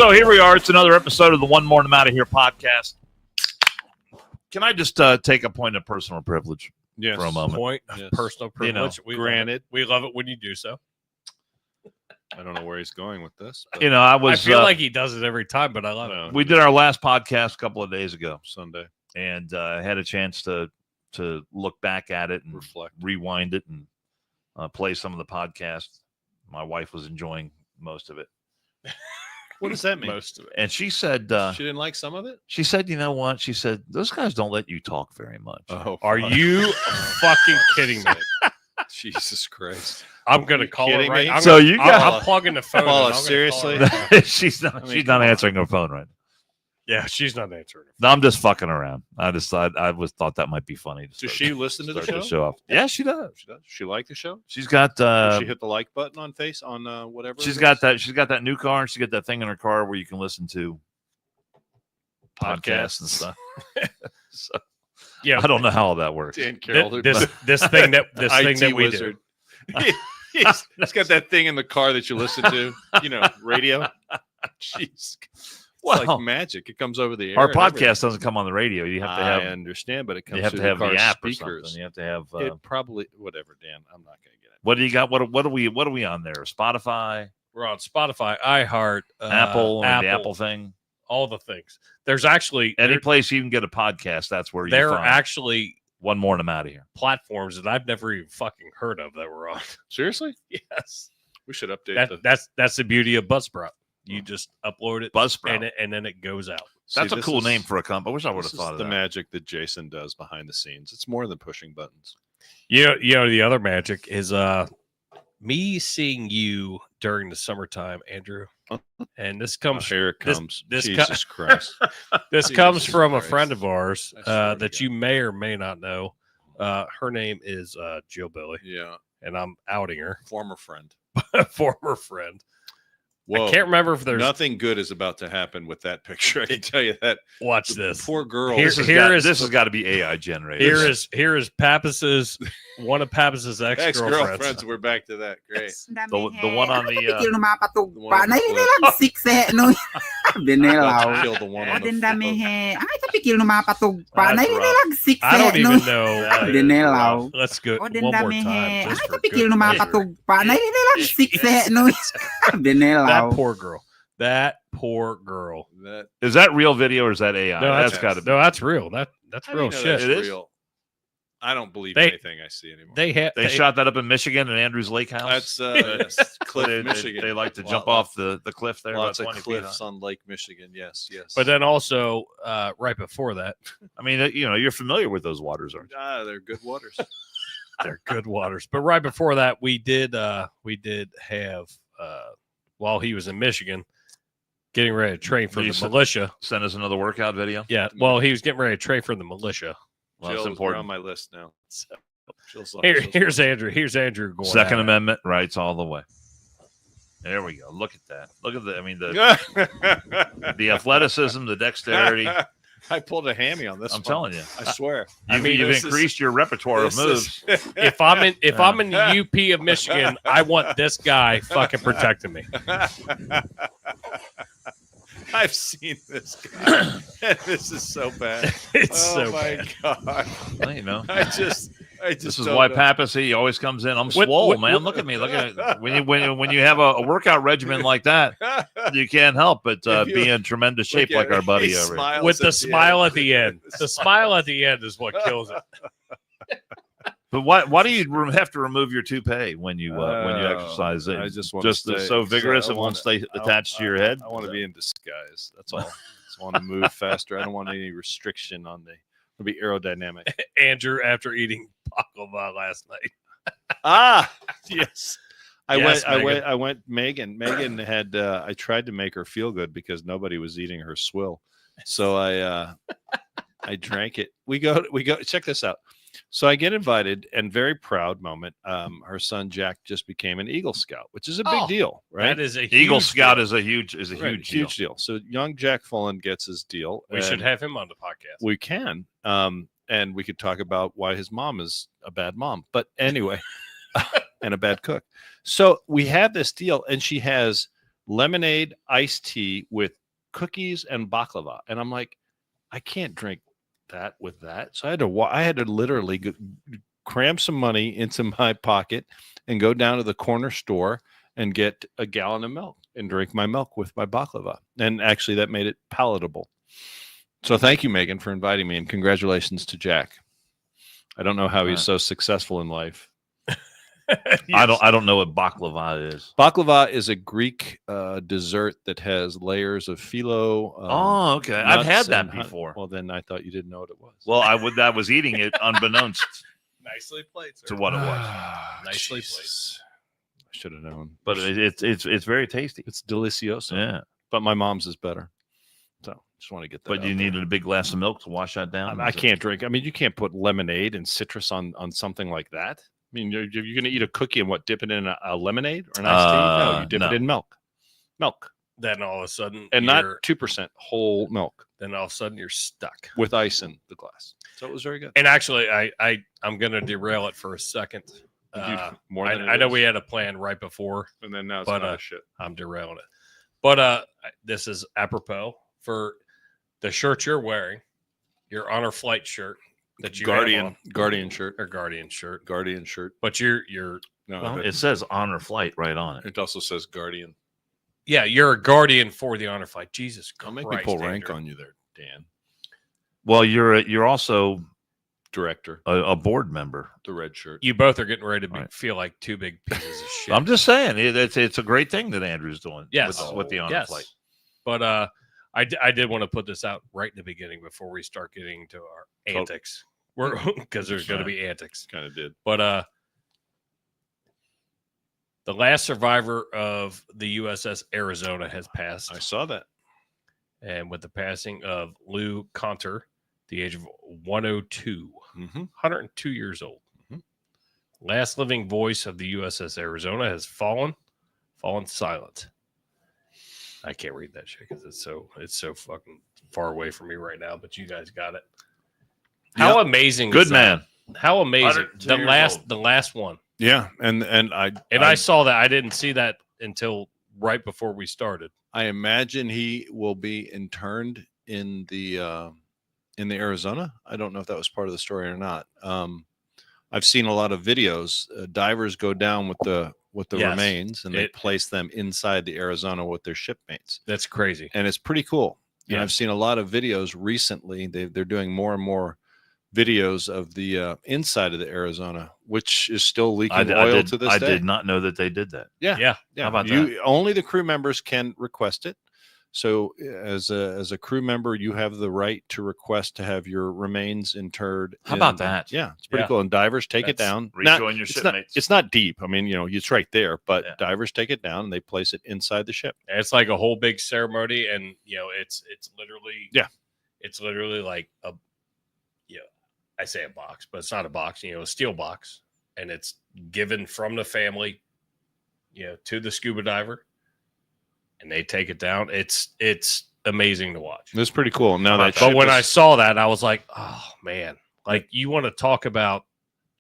So here we are. It's another episode of the One More and I'm Out of Here podcast. Can I just take a point of personal privilege for a moment? Point of personal privilege. Granted. We love it when you do so. I don't know where he's going with this. You know, I feel like he does it every time, but I love it. We did our last podcast a couple of days ago, Sunday, and I had a chance to look back at it and reflect, rewind it, and play some of the podcast. My wife was enjoying most of it. What does that mean? Most of it. And she said she didn't like some of it. She said, "You know what?" She said, "Those guys don't let you talk very much." Oh, are you fucking kidding me? Jesus Christ! I'm gonna call her right. I'm plugging the phone. Paula, seriously? She's not answering her phone right now. Yeah, she's not answering. No, I'm just fucking around. I thought that might be funny. Does she listen to the show? Off. Yeah, she does. She does. She like the show. She's got. She hit the like button on whatever. She's got that. She's got that new car, and she got that thing in her car where you can listen to podcasts and stuff. So, yeah, I don't know how all that works. Dan Carroll, this thing that we wizard. He's got that thing in the car that you listen to. You know, radio. Jeez. It's like magic. It comes over the air. Our podcast doesn't come on the radio. You have to have. I understand, but it comes. You have through to have the app speakers. or something. You have to have. It probably whatever, Dan. I'm not going to get it. What do you got? What are we on there? Spotify. We're on Spotify, iHeart, Apple, the Apple thing. All the things. There's actually any place you can get a podcast. That's where there are actually One More and I'm Out of Here platforms that I've never even fucking heard of that we're on. Seriously? Yes. We should update that's the beauty of Buzzsprout. You just upload it, Buzzsprout, and then it goes out. That's a cool name for a company. I wish I would have thought of that. The magic that Jason does behind the scenes. It's more than pushing buttons. You know the other magic is me seeing you during the summertime, Andrew. And this comes here it comes. This Jesus Christ. This comes from a friend of ours that you may or may not know. Her name is Jill Billy. Yeah. And I'm outing her. Former friend. Former friend. Whoa. I can't remember if there's nothing good is about to happen with that picture. I can tell you that. Watch this. Poor girl. This has got to be AI generated. Here is Pappas's one of Pappas's ex-girlfriends. We're back to that. Great. The one on the Kill the one on the I don't even know. Let's go one more time. That poor girl. That poor girl. Is that real video or is that AI? No, that's got to be. No, that's real. That's real shit. It is real. I don't believe anything I see anymore. They shot that up in Michigan in Andrews Lake House. That's Cliff, Michigan. They like to jump off the cliff there. Lots of cliffs on Lake Michigan. Yes. But then also right before that, I mean, you're familiar with those waters, aren't you? They're good waters. They're good waters. But right before that, we did have while he was in Michigan, getting ready to train for the militia. Send us another workout video. Yeah. Well, he was getting ready to train for the militia. Well, that's important. On my list now. So, here's Andrew. Here's Andrew going. Second Amendment rights all the way. There we go. Look at that. Look at the athleticism, the dexterity. I pulled a hammy on this. I'm telling you. I swear. You've increased your repertoire of moves. If I'm in the UP of Michigan, I want this guy fucking protecting me. I've seen this guy. This is so bad. It's so bad. God. Well, I just this is why Papacy always comes in. I'm swole, man. Look at me. Look at it. When you have a workout regimen like that, you can't help but be in tremendous shape like our buddy over here. With the smile at the end. The smile at the end is what kills it. But why do you have to remove your toupee when you exercise? I just so vigorous it won't stay attached to your head. I want to be in disguise. That's all. I just want to move faster. I don't want any restriction on to be aerodynamic. Andrew, after eating baklava last night. Yes. I went. Megan had. I tried to make her feel good because nobody was eating her swill, so I drank it. We go. Check this out. So I get invited, and very proud moment. Her son Jack just became an Eagle Scout, which is a big deal, right? That is a huge Eagle Scout deal. is a huge deal. So young Jack Fullen gets his deal. We should have him on the podcast. We can, and we could talk about why his mom is a bad mom. But anyway, and a bad cook. So we have this deal, and she has lemonade iced tea with cookies and baklava. And I'm like, I can't drink that with that. So I had to literally cram some money into my pocket and go down to the corner store and get a gallon of milk and drink my milk with my baklava. And actually that made it palatable. So thank you, Megan, for inviting me, and congratulations to Jack. I don't know how he's so successful in life. Yes. I don't know what baklava is. Baklava is a Greek dessert that has layers of phyllo. Oh, okay. I've had that before. Well, then I thought you didn't know what it was. Well, I was eating it unbeknownst Nicely played, sir. to what it was. Nicely played. I should have known. But it's very tasty. It's delicioso. Yeah. But my mom's is better. So just want to get that. But you needed a big glass of milk to wash that down. I can't drink. I mean, you can't put lemonade and citrus on something like that. I mean, you're going to eat a cookie and what? Dip it in a lemonade or an iced tea? No, you dip it in milk. Then all of a sudden, and not 2% whole milk. Then all of a sudden, you're stuck with ice in the glass. So it was very good. And actually, I'm going to derail it for a second. I know we had a plan right before, and then now it's shit. I'm derailing it. But this is apropos for the shirt you're wearing, your honor flight shirt. That you Guardian shirt. But you're it says honor flight right on it. It also says Guardian. Yeah, you're a guardian for the honor flight. Jesus Christ. I'll make me pull rank on you there, Dan. Well, you're also director, a board member. The red shirt. You both are getting ready to feel like two big pieces of shit. I'm just saying it's a great thing that Andrew's doing. Yes. with the honor flight. But I did want to put this out right in the beginning before we start getting to our antics. Because there's going to be antics. Kind of did. But the last survivor of the USS Arizona has passed. I saw that. And with the passing of Lou Conter, the age of 102, 102 years old. Last living voice of the USS Arizona has fallen silent. I can't read that shit because it's so fucking far away from me right now, but you guys got it. How amazing! Good man. How amazing! The last one. Yeah, and I saw that. I didn't see that until right before we started. I imagine he will be interned in the Arizona. I don't know if that was part of the story or not. I've seen a lot of videos. Divers go down with the remains and they place them inside the Arizona with their shipmates. That's crazy, and it's pretty cool. Yeah. And I've seen a lot of videos recently. They're doing more and more videos of the inside of the Arizona, which is still leaking oil to this day. I did not know that they did that. Yeah. How about that? Only the crew members can request it. So as a crew member, you have the right to request to have your remains interred. How about that? Yeah, it's pretty cool. And divers take it down. Rejoin your shipmates. It's not deep. I mean, it's right there, but divers take it down and they place it inside the ship. And it's like a whole big ceremony, and it's literally it's literally like a I say a box, but it's not a box. A steel box, and it's given from the family, to the scuba diver. And they take it down. It's amazing to watch. It's pretty cool. But when I saw that, I was like, oh man, like you want to talk about.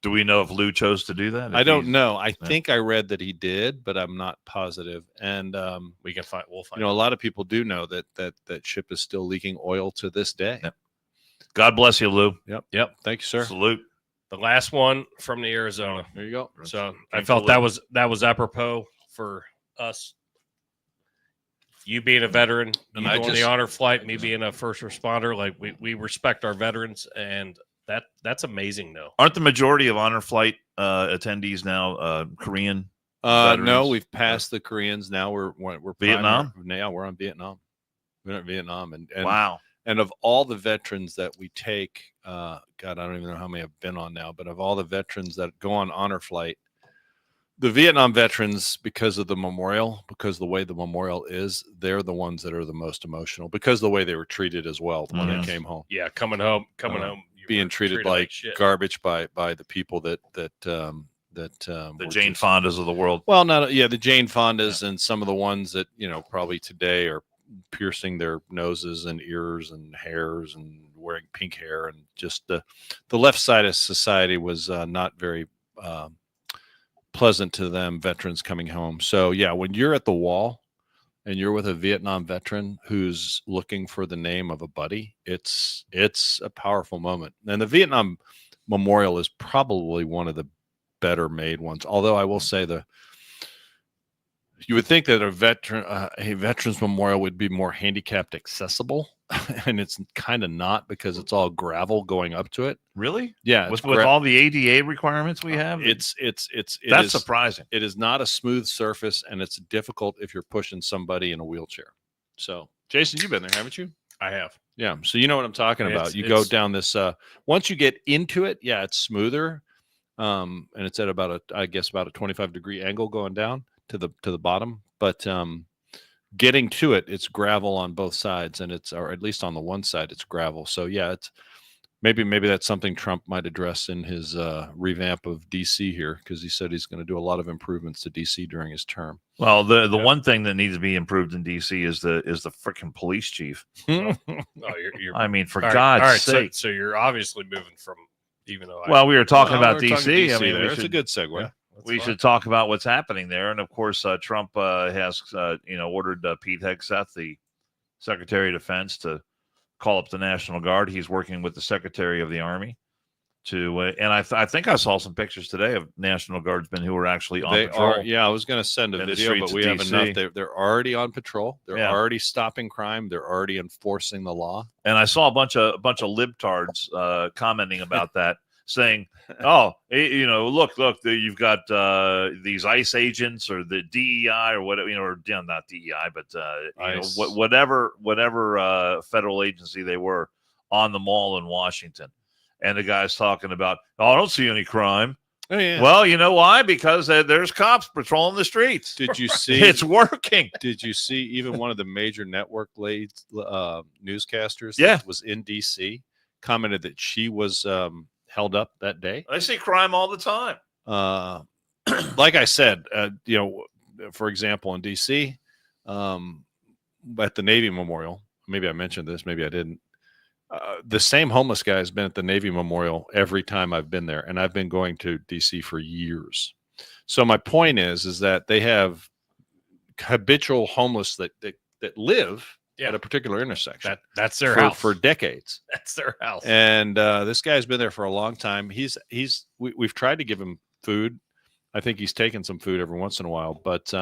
Do we know if Lou chose to do that? I don't know. I think I read that he did, but I'm not positive. And we'll find. A lot of people do know that ship is still leaking oil to this day. Yep. God bless you, Lou. Yep. Thank you, sir. Salute. The last one from the Arizona. There you go. So I felt that was apropos for us. You being a veteran, you doing the honor flight, me being a first responder, like we respect our veterans, and that's amazing, though. Aren't the majority of honor flight attendees now Korean? No, we've passed the Koreans. Now we're Vietnam. Now we're on Vietnam. We're in Vietnam, and wow. And of all the veterans that we take, God, I don't even know how many I've been on now, but of all the veterans that go on honor flight, the Vietnam veterans, because of the memorial, because the way the memorial is, they're the ones that are the most emotional because of the way they were treated as well when they came home. Yeah, coming home, being treated like garbage by the people the Jane Fondas of the world. Well, the Jane Fondas and some of the ones that probably today are piercing their noses and ears and hairs and wearing pink hair, and just the left side of society was not very pleasant to them, veterans coming home. So when you're at the wall and you're with a Vietnam veteran who's looking for the name of a buddy, it's a powerful moment. And the Vietnam Memorial is probably one of the better made ones. Although I will say you would think that a veterans memorial would be more handicapped accessible, and it's kind of not because it's all gravel going up to it. Really? Yeah, with all the ADA requirements we have, that's surprising. It is not a smooth surface, and it's difficult if you're pushing somebody in a wheelchair. So, Jason, you've been there, haven't you? I have. Yeah, so you know what I'm talking about. You go down this. Once you get into it, yeah, it's smoother, and it's at about a 25-degree angle going down to the bottom. But getting to it, it's gravel on both sides, and or at least on the one side, it's gravel. So yeah, it's maybe that's something Trump might address in his revamp of DC here, because he said he's going to do a lot of improvements to DC during his term. Well, the one thing that needs to be improved in DC is the freaking police chief. You're I mean, for all God's right, sake. So you're obviously moving from, even though we were talking about DC. I mean, it's a good segue. Yeah. We should talk about what's happening there. And of course, Trump has ordered Pete Hegseth, the Secretary of Defense, to call up the National Guard. He's working with the Secretary of the Army to, and I think I saw some pictures today of National Guardsmen who are actually on patrol. I was going to send a video, but we have enough. They're already on patrol. They're already stopping crime. They're already enforcing the law. And I saw a bunch of libtards commenting about that, saying, "Oh, look, you've got these ICE agents or the DEI or whatever, or not DEI, but whatever federal agency they were on the mall in Washington." And the guy's talking about, I don't see any crime. Oh, yeah. Well, you know why? Because there's cops patrolling the streets. Did you see? It's working. Did you see even one of the major network newscasters that was in D.C. commented that she was held up that day? I see crime all the time. Like I said, for example, in D.C., at the Navy Memorial, maybe I mentioned this, maybe I didn't. The same homeless guy has been at the Navy Memorial every time I've been there, and I've been going to DC for years. So my point is that they have habitual homeless that live at a particular intersection. That's their house for decades. That's their house. And this guy's been there for a long time. We've tried to give him food. I think he's taken some food every once in a while, but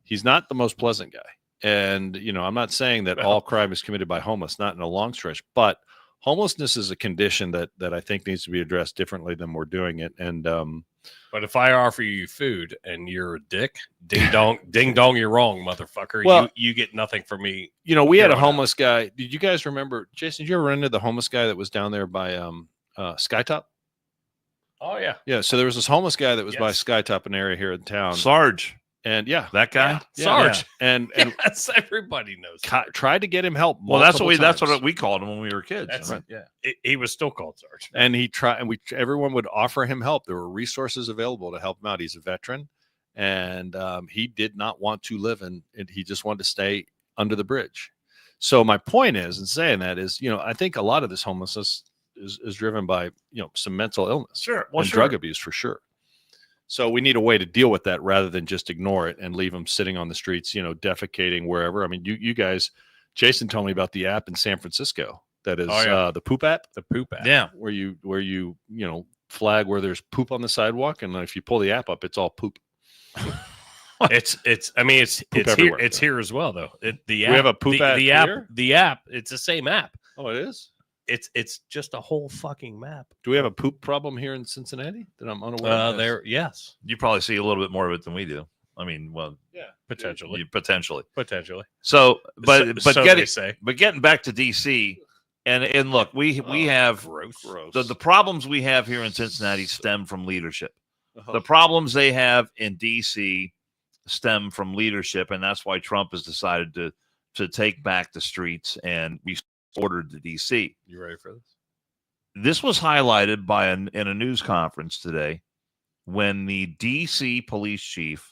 he's not the most pleasant guy. And, I'm not saying that all crime is committed by homeless, not in a long stretch, but homelessness is a condition that I think needs to be addressed differently than we're doing it. And, but if I offer you food and you're a dick, ding dong, you're wrong, motherfucker. Well, you get nothing from me. We had a homeless guy. Did you guys remember, Jason, did you ever run into the homeless guy that was down there by Skytop? Oh, yeah. Yeah. So there was this homeless guy that was by Skytop, an area here in town. Sarge. And that guy, Sarge, and yes, everybody knows. Tried to get him help. Well, that's what we called him when we were kids. Right? Yeah, he was still called Sarge, and he tried. And everyone would offer him help. There were resources available to help him out. He's a veteran, and he did not want to live and he just wanted to stay under the bridge. So my point is, in saying that is, I think a lot of this homelessness is driven by some mental illness, and drug abuse for sure. So we need a way to deal with that rather than just ignore it and leave them sitting on the streets, defecating wherever. I mean, you guys, Jason told me about the app in San Francisco that is the poop app. The poop app. Yeah. Where you flag where there's poop on the sidewalk. And if you pull the app up, it's all poop. It's here. It's here as well, though. We have a poop app here? The app, it's the same app. Oh, it is? It's just a whole fucking map. Do we have a poop problem here in Cincinnati that I'm unaware of? Yes. You probably see a little bit more of it than we do. I mean, well, yeah, potentially. So, but getting back to DC, and look, we have gross. The problems we have here in Cincinnati stem from leadership. Uh-huh. The problems they have in DC stem from leadership, and that's why Trump has decided to take back the streets and we ordered to DC. You ready for this? This was highlighted in a news conference today when the DC police chief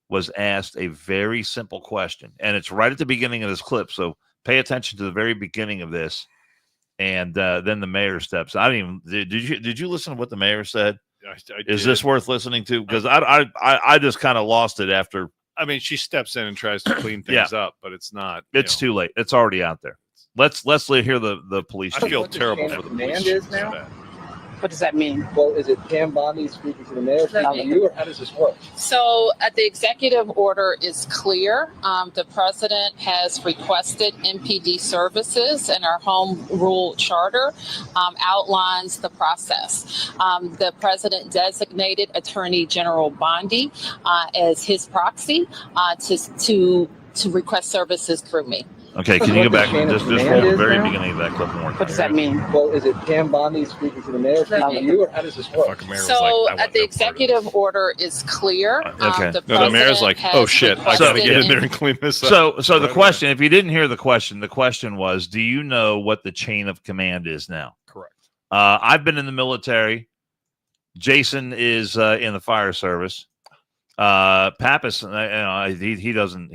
was asked a very simple question, and it's right at the beginning of this clip. So pay attention to the very beginning of this, and then the mayor steps. Did you listen to what the mayor said? I Is this worth listening to? Because I just kind of lost it after I mean, she steps in and tries to clean things up, but it's not. It's too late. It's already out there. Let's hear the police. I feel terrible for the police. Is now? What does that mean? Well, is it Pam Bondi speaking to the mayor, speaking to you, or how does this work? So the executive order is clear. The president has requested MPD services, and our home rule charter outlines the process. The president designated Attorney General Bondi as his proxy to request services through me. Okay, can you go back and just roll the very beginning of that clip more? What does that mean? Well, is it Pam Bondi speaking to the mayor, speaking to you, or how does this work? So the executive order is clear. Okay. The mayor's like, oh shit, I gotta get in there and clean this up. So the question, if you didn't hear the question was, do you know what the chain of command is now? Correct. I've been in the military. Jason is in the fire service. Pappas, he doesn't.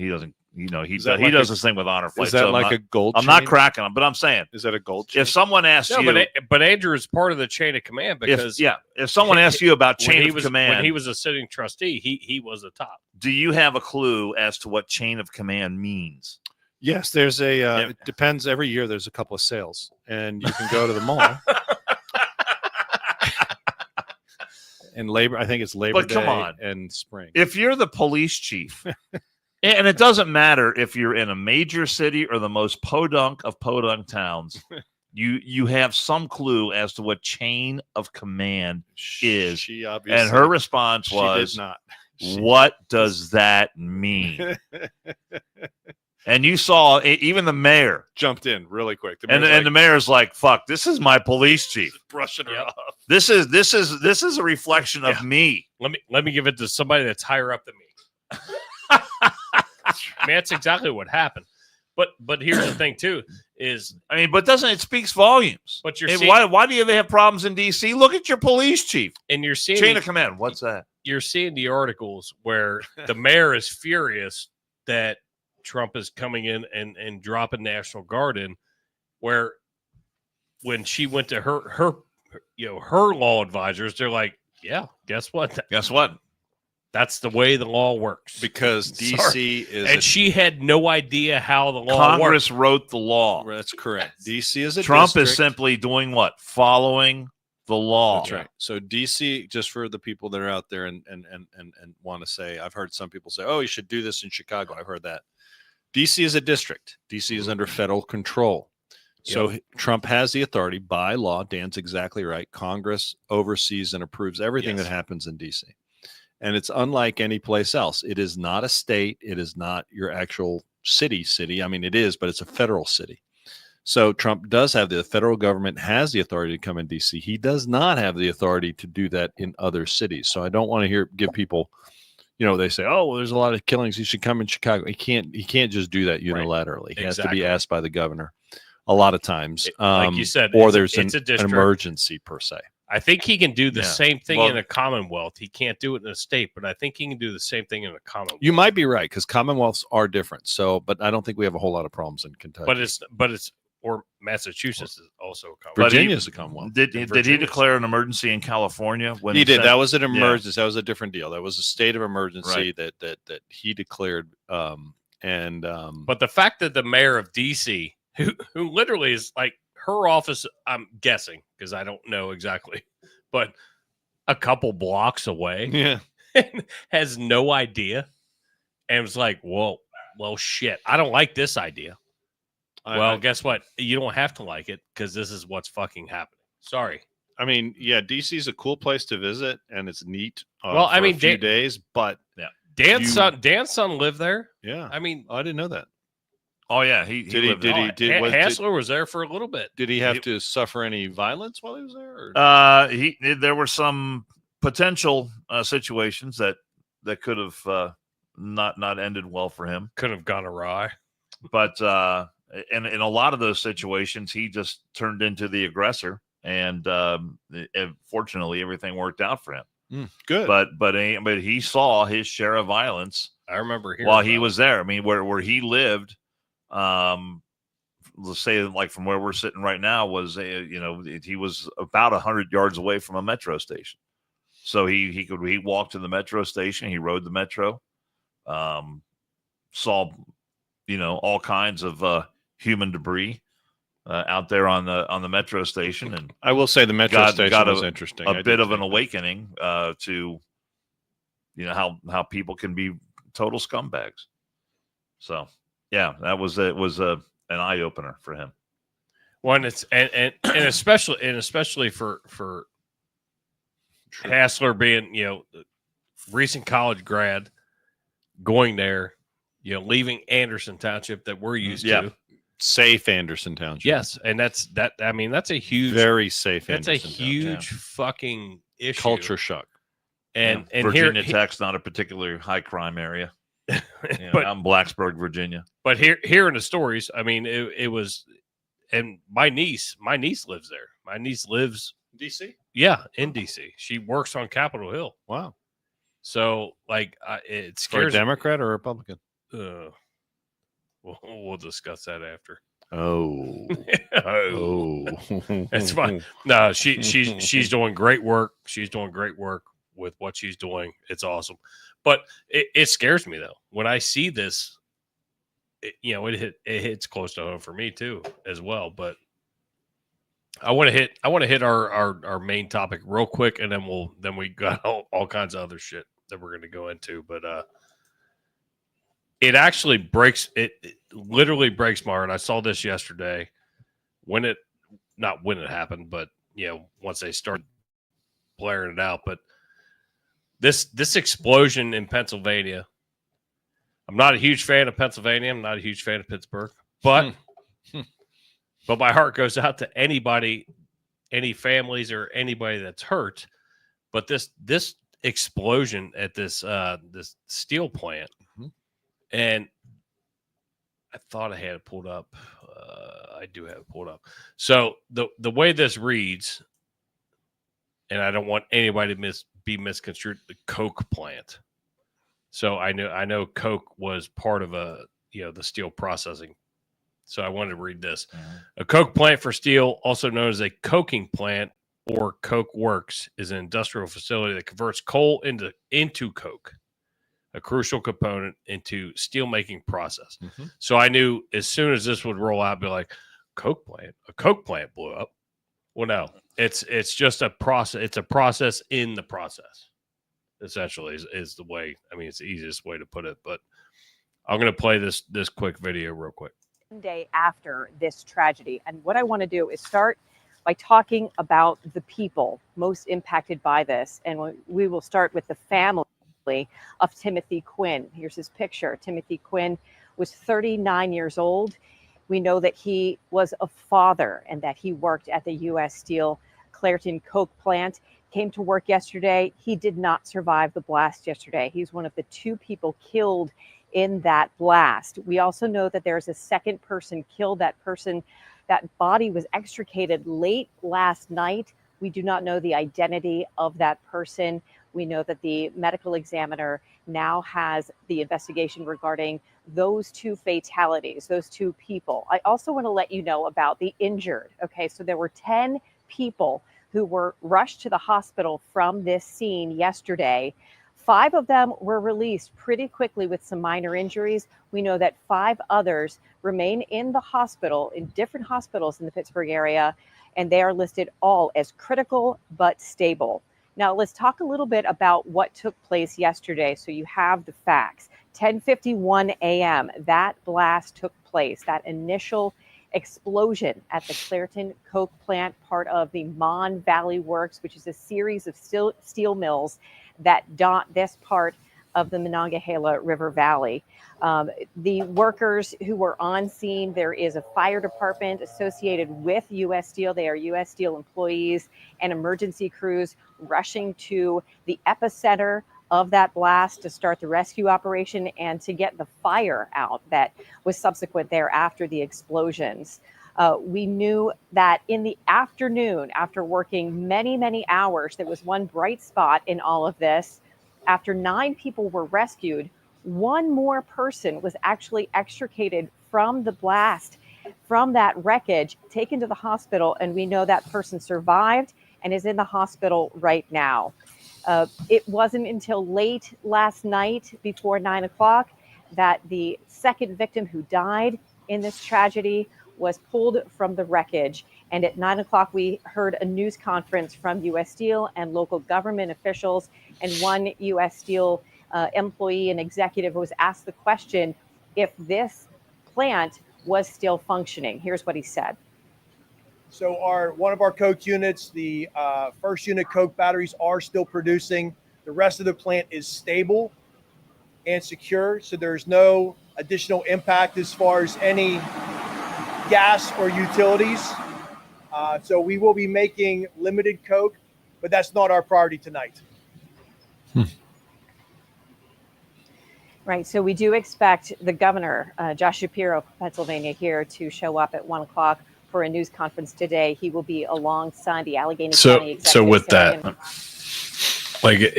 He does this thing with honor flight. Is that a gold chain? I'm not cracking him, but I'm saying, is that a gold chain? If someone asks you, but Andrew is part of the chain of command because if someone asks you about chain of command, when he was a sitting trustee, he was the top. Do you have a clue as to what chain of command means? Yes, there's it depends. Every year there's a couple of sales, and you can go to the mall. And I think it's Labor Day and spring. If you're the police chief, and it doesn't matter if you're in a major city or the most podunk of podunk towns, you have some clue as to what chain of command is. She obviously, and her response was, "What does that mean?" And you saw even the mayor jumped in really quick. The mayor's like, "Fuck, this is my police chief." Brushing her off. This is a reflection of me. Let me give it to somebody that's higher up than me. I mean, that's exactly what happened. But here's the thing too: but doesn't it speaks volumes? But why do they have problems in D.C.? Look at your police chief. And you're seeing chain of command. What's that? You're seeing the articles where the mayor is furious that Trump is coming in and dropping National Guard in, where when she went to her law advisors, they're like, yeah, guess what? That's the way the law works. Because D.C. is... And she had no idea how the law Congress wrote the law. That's correct. D.C. is a Trump district. Is simply doing what? Following the law. That's right. So D.C., just for the people that are out there and want to say, I've heard some people say, oh, you should do this in Chicago. I've heard that. D.C. is a district. D.C. is under federal control. So Trump has the authority by law. Dan's exactly right. Congress oversees and approves everything that happens in D.C. And it's unlike any place else. It is not a state. It is not your actual city. I mean, it is, but it's a federal city. So Trump does have the federal government has the authority to come in D.C. He does not have the authority to do that in other cities. So I don't want to give people, they say, oh, well, there's a lot of killings. He should come in Chicago. He can't just do that unilaterally. Right. He has to be asked by the governor a lot of times. Like you said, or there's an emergency per se. I think he can do the same thing in a Commonwealth. He can't do it in a state, but I think he can do the same thing in a Commonwealth. You might be right because Commonwealths are different. So, but I don't think we have a whole lot of problems in Kentucky. But it's or Massachusetts is also a Commonwealth. Virginia is a Commonwealth. Did he declare an emergency in California? When he did. That was an emergency. Yeah. That was a different deal. That was a state of emergency that he declared. But the fact that the mayor of D.C., who literally is like her office, I'm guessing because I don't know exactly, but a couple blocks away, has no idea, and was like, well, shit, I don't like this idea. Guess what? You don't have to like it because this is what's fucking happening. Sorry. I mean, DC is a cool place to visit, and it's neat. A few days, but Dan's son lived there. Yeah, I mean, I didn't know that. Oh yeah, Hassler was there for a little bit. Did he have to suffer any violence while he was there? Or? There were some potential situations that could have not ended well for him. Could have gone awry, but. And in a lot of those situations, he just turned into the aggressor, and fortunately, everything worked out for him. Good, but he saw his share of violence. I remember while he was there. I mean, where he lived, let's say like from where we're sitting right now was he was about 100 yards away from a metro station, so he walked to the metro station. He rode the metro. Saw, all kinds of human debris out there on the metro station, and I will say the metro station was interesting. A bit of an awakening to, how people can be total scumbags. So, yeah, that was an eye opener for him. One, it's and especially for Hassler being recent college grad, going there, leaving Anderson Township that we're used to. Safe Anderson Township. Yes, and that's a huge, very safe. That's Anderson a huge fucking issue. Culture shock. And Virginia Tech's not a particularly high crime area. But I'm Blacksburg, Virginia. But here in the stories, I mean, it was, and my niece lives there. My niece lives DC. Yeah, in DC. She works on Capitol Hill. Wow. So it scares. For a Democrat or a Republican? We'll discuss that after. Oh. That's fine. No, she's doing great work. She's doing great work with what she's doing. It's awesome. But it scares me though. When I see this, it hits close to home for me too, as well. But I want to hit our main topic real quick, and then we got all kinds of other shit that we're going to go into. But it actually it literally breaks my heart. I saw this yesterday not when it happened, but once they started blaring it out. But this explosion in Pennsylvania, I'm not a huge fan of Pennsylvania. I'm not a huge fan of Pittsburgh, but but my heart goes out to anybody, any families or anybody that's hurt. But this explosion at this steel plant, and I thought I had it pulled up. I do have it pulled up. So the way this reads, and I don't want anybody to be misconstrued, the Coke plant. So I know Coke was part of the steel processing. So I wanted to read this. A coke plant for steel, also known as a coking plant or coke works, is an industrial facility that converts coal into coke, a crucial component into steel making process. So I knew as soon as this would roll out, I'd be like, coke plant? A coke plant blew up. Well, no, it's just a process. It's a process in the process, essentially, is the way. I mean, it's the easiest way to put it. But I'm going to play this quick video real quick. Day after this tragedy. And what I want to do is start by talking about the people most impacted by this. And we will start with the family of Timothy Quinn. Here's his picture. Timothy Quinn was 39 years old. We know that he was a father and that he worked at the U.S. Steel Clairton Coke plant. Came to work yesterday. He did not survive the blast yesterday. He's one of the 2 people killed in that blast. We also know that there's a second person killed. That body was extricated late last night. We do not know the identity of that person. We know that the medical examiner now has the investigation regarding those 2 fatalities, those 2 people. I also want to let you know about the injured. Okay, so there were 10 people who were rushed to the hospital from this scene yesterday. 5 of them were released pretty quickly with some minor injuries. We know that 5 others remain in the hospital, in different hospitals in the Pittsburgh area, and they are listed all as critical but stable. Now, let's talk a little bit about what took place yesterday so you have the facts. 10:51 a.m., that blast took place, that initial explosion at the Clairton Coke plant, part of the Mon Valley Works, which is a series of steel mills that dot this part of the Monongahela River Valley. The workers who were on scene, there is a fire department associated with U.S. Steel. They are U.S. Steel employees and emergency crews rushing to the epicenter of that blast to start the rescue operation and to get the fire out that was subsequent there after the explosions. We knew that in the afternoon, after working many, many hours, there was one bright spot in all of this. After 9 people were rescued, 1 more person was actually extricated from the blast, from that wreckage, taken to the hospital. And we know that person survived and is in the hospital right now. It wasn't until late last night, before 9 o'clock, that the second victim who died in this tragedy was pulled from the wreckage. And at 9 o'clock, we heard a news conference from U.S. Steel and local government officials. And one U.S. Steel employee and executive was asked the question if this plant was still functioning. Here's what he said. So one of our coke units, the first unit coke batteries are still producing. The rest of the plant is stable and secure. So there's no additional impact as far as any gas or utilities. So we will be making limited coke, but that's not our priority tonight. Right. So we do expect the governor, Josh Shapiro of Pennsylvania, here to show up at 1 o'clock for a news conference today. He will be alongside the Allegheny County Executive. So with that, like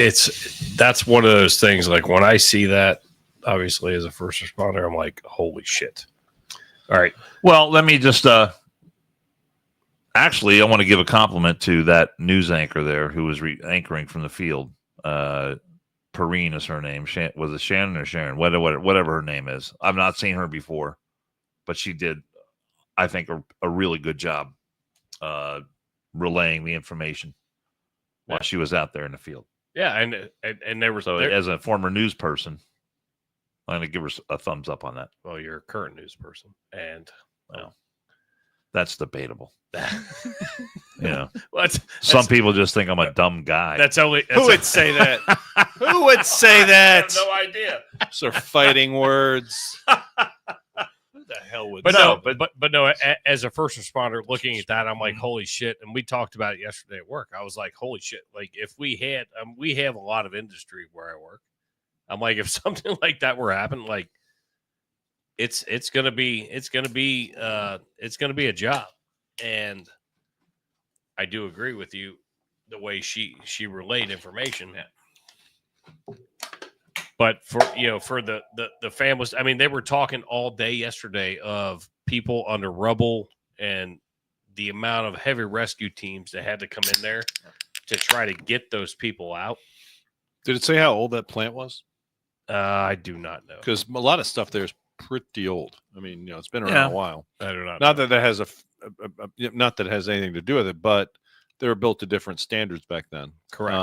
that's one of those things. Like when I see that, obviously as a first responder, I'm like, holy shit. All right. Well, let me just actually, I want to give a compliment to that news anchor there who was anchoring from the field. Perrine is her name. Was it Shannon or Sharon? Whatever her name is. I've not seen her before, but she did, I think, a really good job relaying the information while she was out there in the field. Yeah, and there was as a former news person, I'm going to give her a thumbs up on that. Well, you're a current news person, and well, that's debatable. Well, some people just think I'm a dumb guy. Who would say that? Who would say that? I have no idea. Those are fighting words. Who the hell would? But no. As a first responder, looking at that, I'm like, holy shit! And we talked about it yesterday at work. I was like, holy shit! Like if we had, we have a lot of industry where I work. I'm like, if something like that were happening, like it's gonna be a job. And I do agree with you the way she relayed information. But for the families, I mean, they were talking all day yesterday of people under rubble and the amount of heavy rescue teams that had to come in there to try to get those people out. Did it say how old that plant was? I do not know, because a lot of stuff there is pretty old. I mean, it's been around a while. I do not. Not that has not that it has anything to do with it, but they were built to different standards back then. Correct.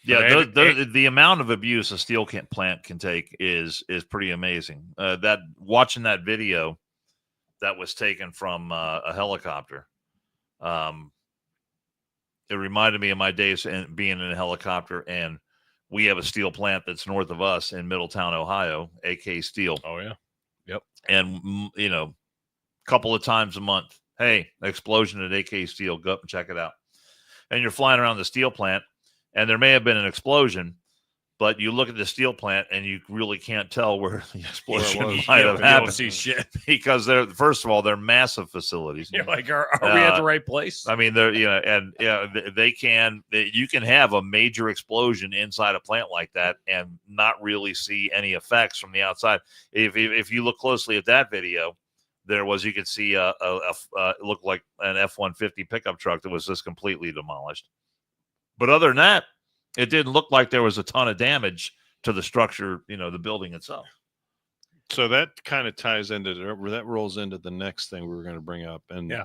Yeah, the amount of abuse a steel plant can take is pretty amazing. That watching that video that was taken from a helicopter, it reminded me of my days being in a helicopter, and we have a steel plant that's north of us in Middletown, Ohio, AK Steel. Oh yeah, yep. And a couple of times a month, hey, explosion at AK Steel, go up and check it out. And you're flying around the steel plant, and there may have been an explosion, but you look at the steel plant and you really can't tell where the explosion might have happened. You don't see shit because first of all, they're massive facilities. You're like, are we at the right place? I mean, you can have a major explosion inside a plant like that and not really see any effects from the outside. If you look closely at that video, you could see it looked like an F-150 pickup truck that was just completely demolished. But other than that, it didn't look like there was a ton of damage to the structure, the building itself. So that kind of ties into that rolls into the next thing we were going to bring up, and it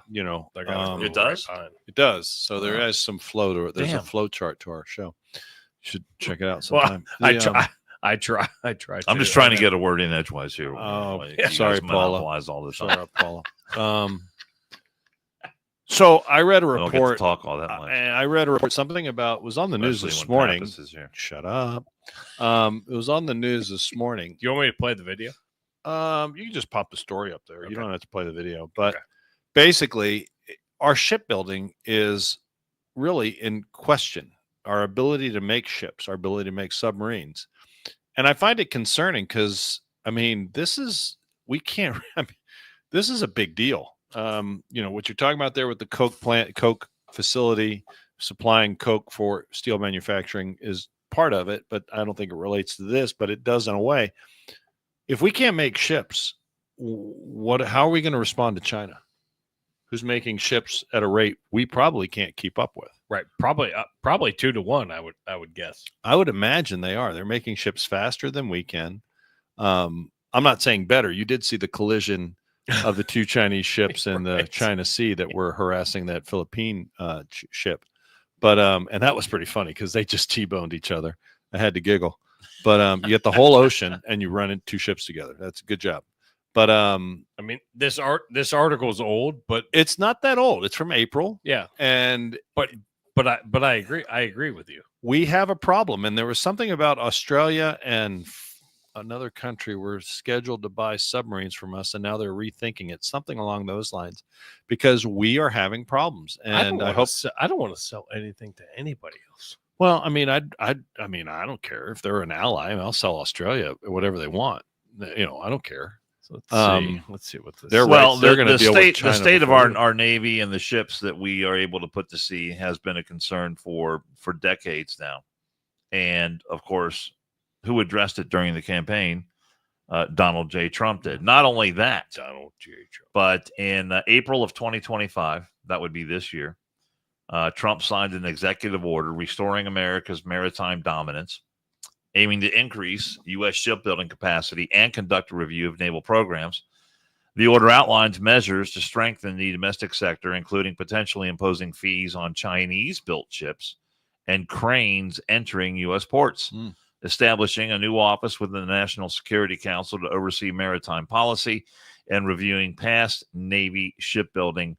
does. It does. So there is some flow to it. There's a flow chart to our show. You should check it out sometime. Well, I try. I'm just trying to get a word in edgewise here. Oh, sorry, Paula. All the time. Sorry, Paula. So I read a report. I don't get to talk all that much. And I read a report. Something was on the news this morning. Shut up. It was on the news this morning. Do you want me to play the video? You can just pop the story up there. Okay. You don't have to play the video. But basically, our shipbuilding is really in question. Our ability to make ships, our ability to make submarines. And I find it concerning because, this is a big deal. What you're talking about there with the Coke facility supplying Coke for steel manufacturing is part of it, but I don't think it relates to this, but it does in a way. If we can't make ships, how are we going to respond to China, who's making ships at a rate we probably can't keep up with? Right. Probably 2-1. I would guess. I would imagine they are. They're making ships faster than we can. I'm not saying better. You did see the collision of the two Chinese ships in the China Sea that were harassing that Philippine ship. But and that was pretty funny because they just T-boned each other. I had to giggle. But you get the whole ocean and you run in two ships together. That's a good job. But I mean, this article is old, but it's not that old. It's from April. Yeah. And but I agree. I agree with you. We have a problem, and there was something about Australia and another country were scheduled to buy submarines from us, and now they're rethinking it. Something along those lines, because we are having problems. And I don't want to sell anything to anybody else. Well, I mean, I don't care if they're an ally. I mean, I'll sell Australia whatever they want. I don't care. So let's see what this. They're well. Right. They're going to deal with China the state of before our Navy and the ships that we are able to put to sea has been a concern for decades now, and of course, who addressed it during the campaign? Donald J. Trump did. Not only that, Donald J. Trump, but in April of 2025, that would be this year, Trump signed an executive order restoring America's maritime dominance, aiming to increase U.S. shipbuilding capacity and conduct a review of naval programs. The order outlines measures to strengthen the domestic sector, including potentially imposing fees on Chinese-built ships and cranes entering U.S. ports, establishing a new office within the National Security Council to oversee maritime policy and reviewing past Navy shipbuilding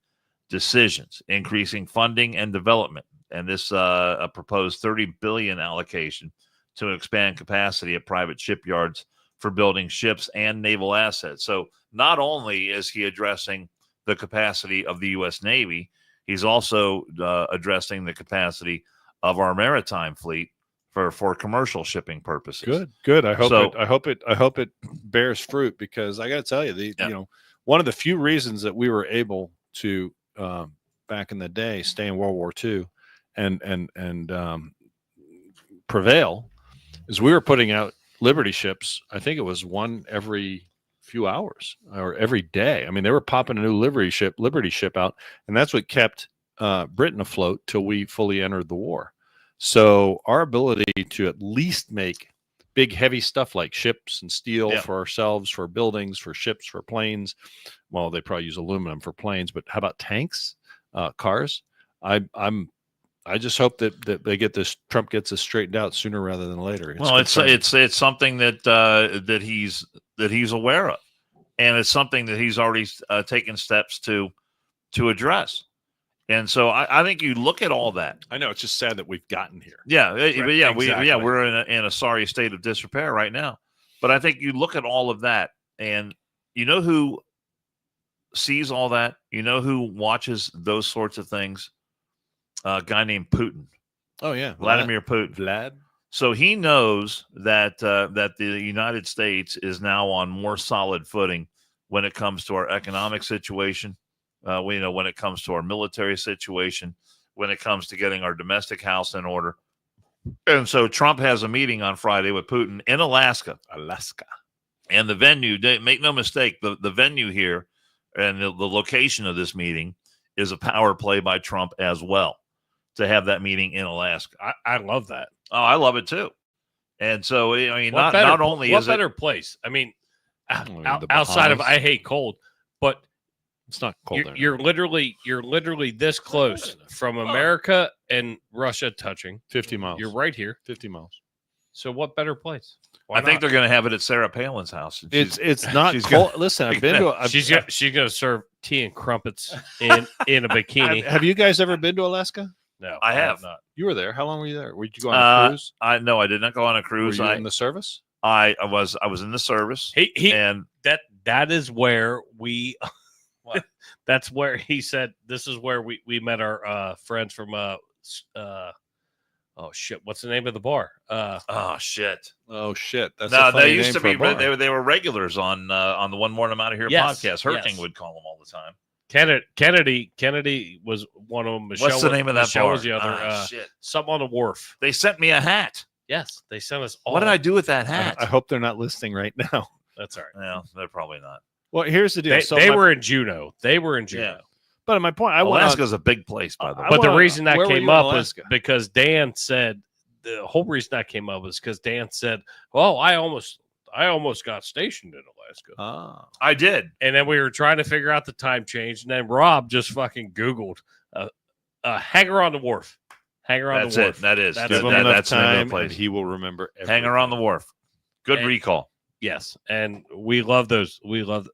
decisions, increasing funding and development. And this a proposed $30 billion allocation to expand capacity at private shipyards for building ships and naval assets. So not only is he addressing the capacity of the U.S. Navy, he's also addressing the capacity of our maritime fleet for commercial shipping purposes. Good. I hope it bears fruit, because I got to tell you, one of the few reasons that we were able to back in the day stay in World War II and prevail is we were putting out Liberty ships. I think it was one every few hours or every day. I mean, they were popping a new Liberty ship out, and that's what kept Britain afloat till we fully entered the war. So our ability to at least make big, heavy stuff like ships and steel for ourselves, for buildings, for ships, for planes. Well, they probably use aluminum for planes, but how about tanks, cars? I just hope that they get this. Trump gets this straightened out sooner rather than later. Well, it's something that he's aware of, and it's something that he's already taken steps to address. And so I think you look at all that. I know it's just sad that we've gotten here. We're in a sorry state of disrepair right now. But I think you look at all of that, and you know who sees all that. You know who watches those sorts of things. A guy named Putin. Oh yeah, Vladimir Putin. So he knows that the United States is now on more solid footing when it comes to our economic situation. When it comes to our military situation, when it comes to getting our domestic house in order. And so Trump has a meeting on Friday with Putin in Alaska. And the venue, make no mistake, the venue here and the location of this meeting is a power play by Trump as well, to have that meeting in Alaska. I love that. Oh, I love it too. And so, I mean, what better place? I mean, outside of I hate cold, but it's not cold. You're literally this close from America and Russia touching 50 miles. You're right here, 50 miles. So what better place? I think they're going to have it at Sarah Palin's house. It's not cold. Listen, I've been to. She's going to serve tea and crumpets in a bikini. Have you guys ever been to Alaska? No, I have not. You were there. How long were you there? Did you go on a cruise? No, I did not go on a cruise. Were you in the service? I was in the service. And that is where we. That's where he said this is where we met our friends from oh shit, what's the name of the bar? Oh shit. That's no, they used to be they were regulars on the One Morning I'm Out of Here podcast. Hurting would call them all the time. Kennedy was one of them. What's the name of that bar? Was the other. Shit. Something on the wharf. They sent me a hat. Yes, they sent us all. What did I do with that hat? I hope they're not listening right now. That's all right. No, they're probably not. Well, here's the deal. They were in Juneau. Yeah. But my point, Alaska's a big place, by the way. But the reason that where were came you in up was Alaska? because Dan said the whole reason that came up was because Dan said, "Well, I almost got stationed in Alaska." I did. And then we were trying to figure out the time change, and then Rob just fucking Googled "Hanger on the Wharf." Hanger on That's the Wharf. it. That is. That's Give it. him That- enough that's the name of time, the place. and he will remember everything. Hanger on the Wharf. Good And- recall. Yes, and we love those. We love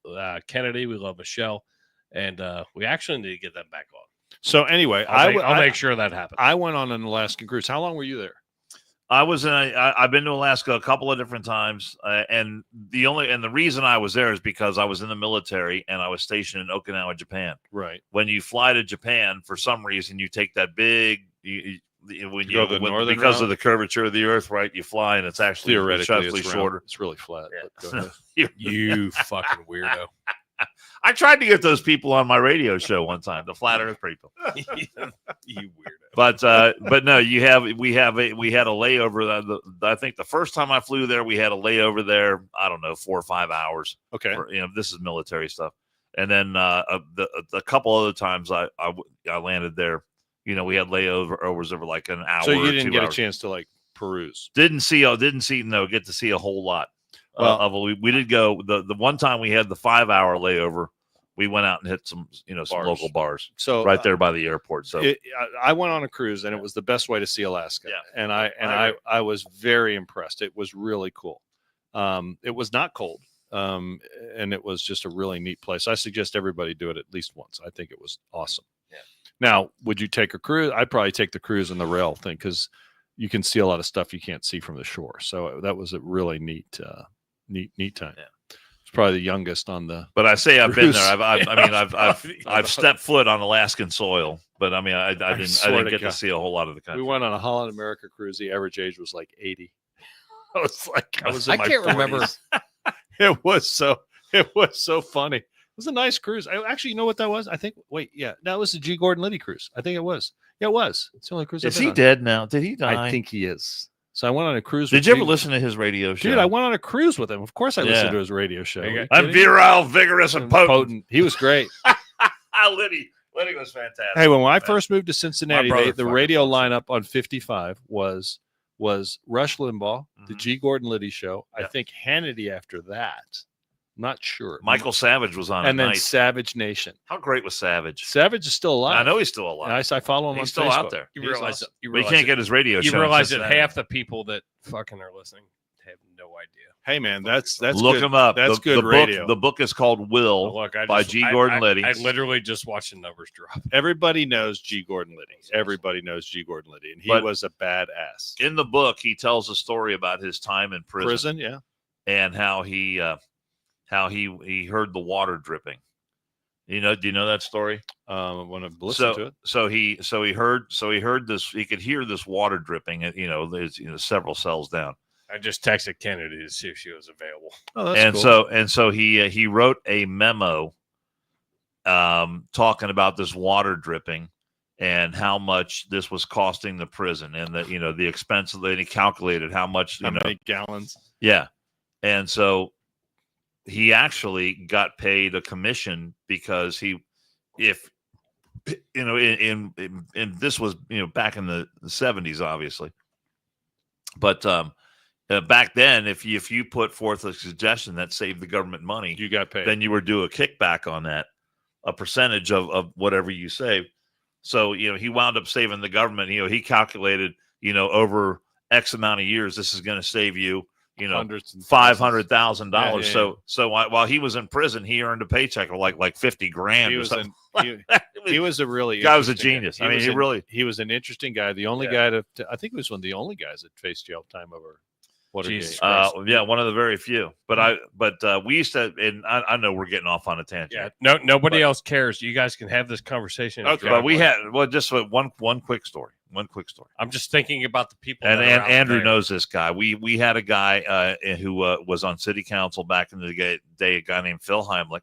Kennedy. We love Michelle, and we actually need to get them back on. So anyway, I'll make sure that happens. I went on an Alaskan cruise. How long were you there? I've been to Alaska a couple of different times, and the reason I was there is because I was in the military and I was stationed in Okinawa, Japan. Right. When you fly to Japan, for some reason, you take that big go the northern because route? of the curvature of the Earth, right? You fly and it's actually Theoretically, it's shorter. It's really flat. Yeah. But go ahead. You fucking weirdo. I tried to get those people on my radio show one time, the Flat Earth people. You weirdo. But no, we had a layover. I think the first time I flew there, we had a layover there. I don't know, 4 or 5 hours. Okay. This is military stuff. And then a couple other times I landed there. We had layovers over like an hour. So you or didn't 2 get hours. a chance to like peruse. Get to see a whole lot. We did go the one time we had the 5-hour layover. We went out and hit some local bars. So right there by the airport. So I went on a cruise, and it was the best way to see Alaska. Yeah. And I was very impressed. It was really cool. It was not cold, and it was just a really neat place. I suggest everybody do it at least once. I think it was awesome. Yeah. Now, would you take a cruise? I'd probably take the cruise and the rail thing because you can see a lot of stuff you can't see from the shore. So that was a really neat time. Yeah. It's probably the youngest on the. But I say I've been cruise. there. I've stepped foot on Alaskan soil, but I mean I swear didn't to get God. to see a whole lot of the country. We went on a Holland America cruise. The average age was like 80. I was like, I was in I my can't 40s. remember. It was so funny. It was a nice cruise. Actually, you know what that was? I think. Wait, yeah, that was the G. Gordon Liddy cruise. I think it was. Yeah, it was. It's the only cruise. Is I've he been on. dead now? Did he die? I think he is. So I went on a cruise. Did with you ever G- listen to his radio show? Dude, I went on a cruise with him. Of course, I listened Yeah. to his radio show. Are you I'm kidding? virile, vigorous, and potent. He was great. Liddy was fantastic. Hey, when I first moved to Cincinnati, My brother the fucking radio loves lineup on 55 was Rush Limbaugh, the Mhm. G. Gordon Liddy show. I Yeah. think Hannity after that. Not sure. Michael Savage was on and at then night. Savage Nation. How great was Savage? Savage is still alive. I know he's still alive. I follow him on He's still Facebook. out there. You He's realize awesome. that. You But you realize can't get his radio You show. in realize that Cincinnati. half the people that fucking are listening have no idea. Hey man, that's Look good. him up. That's the, good the radio. Book, the book is called Will. Look, I by just- G. I- Gordon I- Liddy. I literally just watched the numbers drop. Everybody knows G. Gordon Liddy. Everybody knows G. Gordon Liddy, and he But- was a badass. In the book, he tells a story about his time in prison, Yeah. and how he heard the water dripping. Do you know that story? I want to listen to it. So he heard this. He could hear this water dripping. There's several cells down. I just texted Kennedy to see if she was available. Oh, that's cool. So he wrote a memo, talking about this water dripping and how much this was costing the prison, and the expense that he calculated how much How many gallons? Yeah, and so he actually got paid a commission because in this was back in the 70s, obviously, but back then, if you put forth a suggestion that saved the government money, You got paid. then you were due a kickback on that, a percentage of whatever you saved. So he wound up saving the government. He calculated over X amount of years, this is going to save you Hundreds and $500,000. Yeah, yeah. So while he was in prison, he earned a paycheck of like 50 grand. He or was something. he was a really Guy was a interesting genius. guy. I mean, he was an interesting guy. The only guy I think he was one of the only guys that faced jail time over Watergate. Jesus. Yeah, one of the very few. But we used to, and I know we're getting off on a tangent. Yeah, nobody else cares. You guys can have this conversation. in the But we driveway. had just one quick story. One quick story. I'm just thinking about the people. And that are out Andrew there. knows this guy. We had a guy who was on city council back in the day, a guy named Phil Heimlich,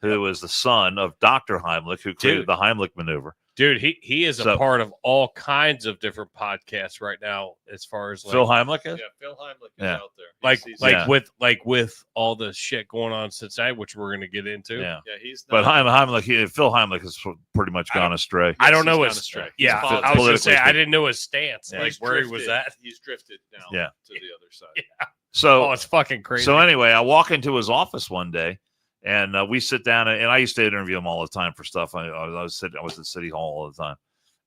who was the son of Dr. Heimlich, who created Dude. the Heimlich maneuver. Dude, he is a part of all kinds of different podcasts right now. As far as Phil Heimlich is? Yeah, Phil Heimlich is out there. With all the shit going on in Cincinnati, which we're going to get into. Yeah, he's. But Phil Heimlich has pretty much gone astray. I don't know his astray. Yeah, I was going to say I didn't know his stance, Yeah. like where he was at. He's drifted now. Yeah. To the other side. Yeah. So it's fucking crazy. So anyway, I walk into his office one day, and we sit down, and I used to interview him all the time for stuff. I was at City Hall all the time,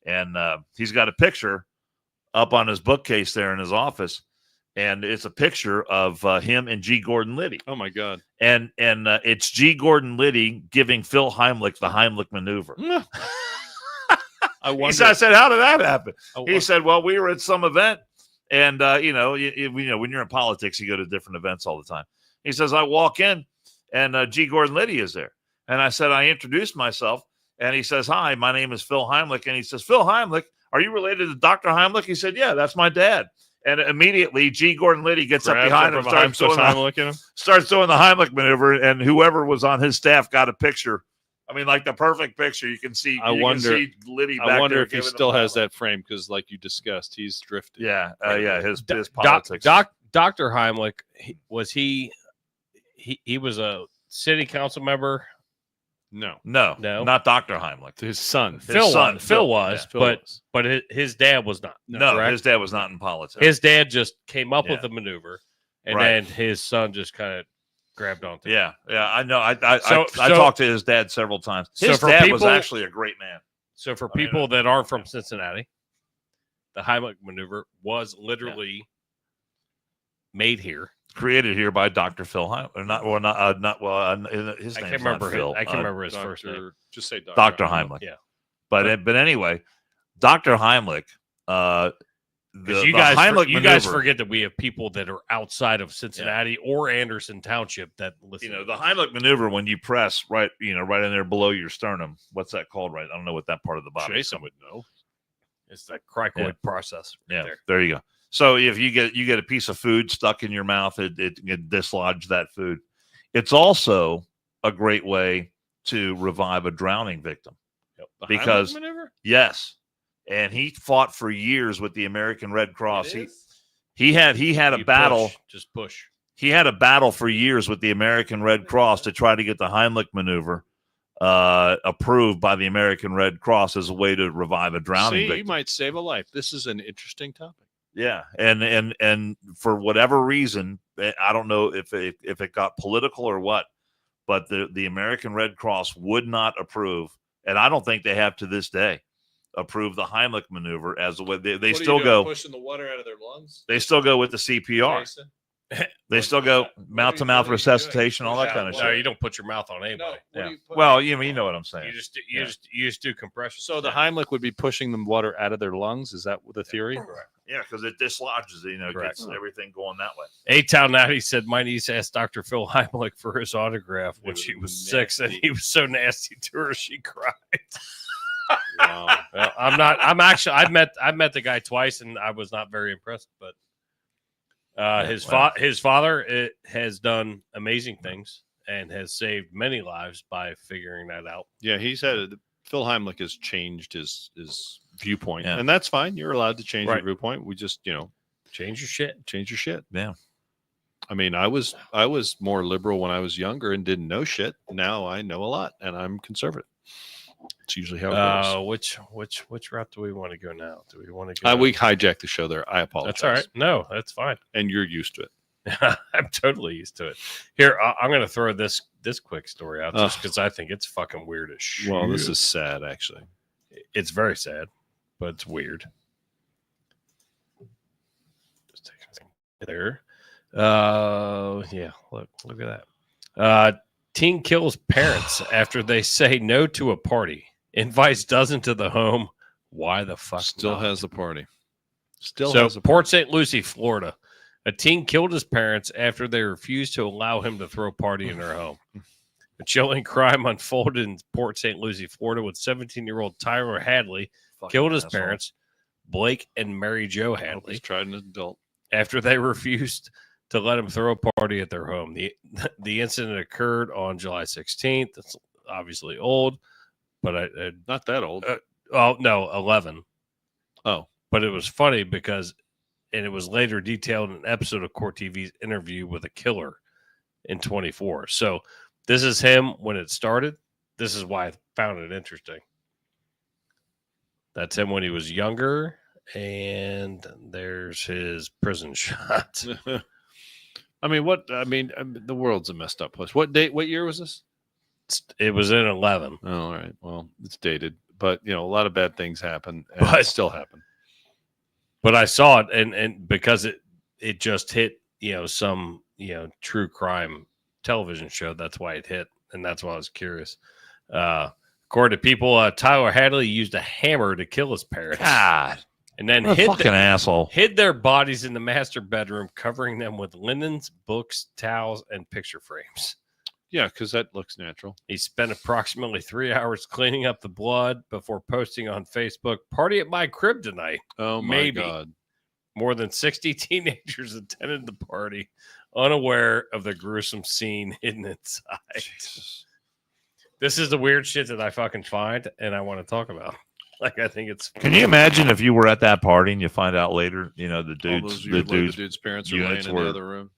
and he's got a picture up on his bookcase there in his office, and it's a picture of him and G. Gordon Liddy. Oh my God! And it's G. Gordon Liddy giving Phil Heimlich the Heimlich maneuver. I said, "How did that happen?" He said, "Well, we were at some event, and when you're in politics, you go to different events all the time." He says, "I walk in, and G. Gordon Liddy is there, and I said I introduced myself, and he says, 'Hi, my name is Phil Heimlich,' and he says, 'Phil Heimlich, are you related to Dr. Heimlich?' He said, 'Yeah, that's my dad.'" And immediately, G. Gordon Liddy gets up behind him, starts doing the Heimlich maneuver, and whoever was on his staff got a picture. I mean, like the perfect picture. You can see. I wonder if he still has that. that frame because, like you discussed, he's drifted. Yeah, his politics. Dr. Heimlich was he was a city council member. No, not Dr. Heimlich. His son. Phil was, yeah. but his dad was not. No, correct? His dad was not in politics. His dad just came up with the maneuver, and then his son just kind of grabbed onto it. Yeah, I know. I talked to his dad several times. His dad was actually a great man. So for people that aren't from Cincinnati, the Heimlich maneuver was literally made here. Created here by Dr. Phil Heimlich. His I name can't remember Phil. I can't remember his first name. Just say Dr. Heimlich. Yeah. But anyway, Dr. Heimlich, you guys forget that we have people that are outside of Cincinnati or Anderson Township that listen. The Heimlich maneuver, when you press right in there below your sternum. What's that called? Right? I don't know what that part of the body. Jason would know. It's the cricoid process. There you go. So if you get a piece of food stuck in your mouth, it can dislodge that food. It's also a great way to revive a drowning victim. Yep. Because yes, and he fought for years with the American Red Cross. He had a battle. Just push. He had a battle for years with the American Red Cross to try to get the Heimlich maneuver approved by the American Red Cross as a way to revive a drowning victim. You might save a life. This is an interesting topic. Yeah, and for whatever reason, I don't know if it got political or what, but the American Red Cross would not approve, and I don't think they have to this day, approve the Heimlich maneuver as a way. They still go pushing the water out of their lungs. They still go with the CPR. Jason? They still go mouth-to-mouth resuscitation, all that kind of shit. No, you don't put your mouth on anybody. Well, you know what I'm saying. You just do compression. So the Heimlich would be pushing the water out of their lungs. Is that the theory? Yeah, because it dislodges it. Gets everything going that way. A-Town Natty said my niece asked Dr. Phil Heimlich for his autograph when she was 6, and he was so nasty to her she cried. Wow. Well, I've met the guy twice, and I was not very impressed, but. His father has done amazing things and has saved many lives by figuring that out. Yeah, Phil Heimlich has changed his viewpoint, and that's fine. You're allowed to change your viewpoint. We just, change your shit. Change your shit. Yeah. I mean, I was more liberal when I was younger and didn't know shit. Now I know a lot, and I'm conservative. It's usually how it goes. Which route do we want to go now? Do we want to go? We hijacked the show there. I apologize. That's all right. No, that's fine. And you're used to it. I'm totally used to it. Here, I'm going to throw this quick story out just because I think it's fucking weird as shit. Well, this is sad, actually. It's very sad, but it's weird. Just take something there. Yeah, look at that. Teen kills parents after they say no to a party. Invites dozen to the home. Why the fuck Still not? has the party. Port St. Lucie, Florida. A teen killed his parents after they refused to allow him to throw a party in their home. A chilling crime unfolded in Port St. Lucie, Florida, with 17-year-old Tyler Hadley killed his parents, Blake and Mary Jo Hadley. He's tried an adult. After they refused to let him throw a party at their home. The incident occurred on July 16th. It's obviously old, but not that old. Oh, no, 11. Oh. But it was funny because, and it was later detailed in an episode of Court TV's Interview with a Killer in 24. So this is him when it started. This is why I found it interesting. That's him when he was younger. And there's his prison shot. The world's a messed up place. What year was this? It was in 11. Oh, all right. Well, it's dated, but a lot of bad things happen, and But- it still happen. But I saw it, and because it just hit, some true crime television show. That's why it hit, and that's why I was curious. According to people, Tyler Hadley used a hammer to kill his parents. God, and then what a fucking asshole. hid their bodies in the master bedroom, covering them with linens, books, towels, and picture frames. Yeah, because that looks natural. He spent approximately 3 hours cleaning up the blood before posting on Facebook, "Party at my crib tonight." Oh, my Maybe. God. More than 60 teenagers attended the party, unaware of the gruesome scene hidden inside. Jesus. This is the weird shit that I fucking find and I want to talk about. Like, I think it's. Can you imagine if you were at that party and you find out later, the All dude's those years later, dude's the dude's parents are laying units in were- the other room?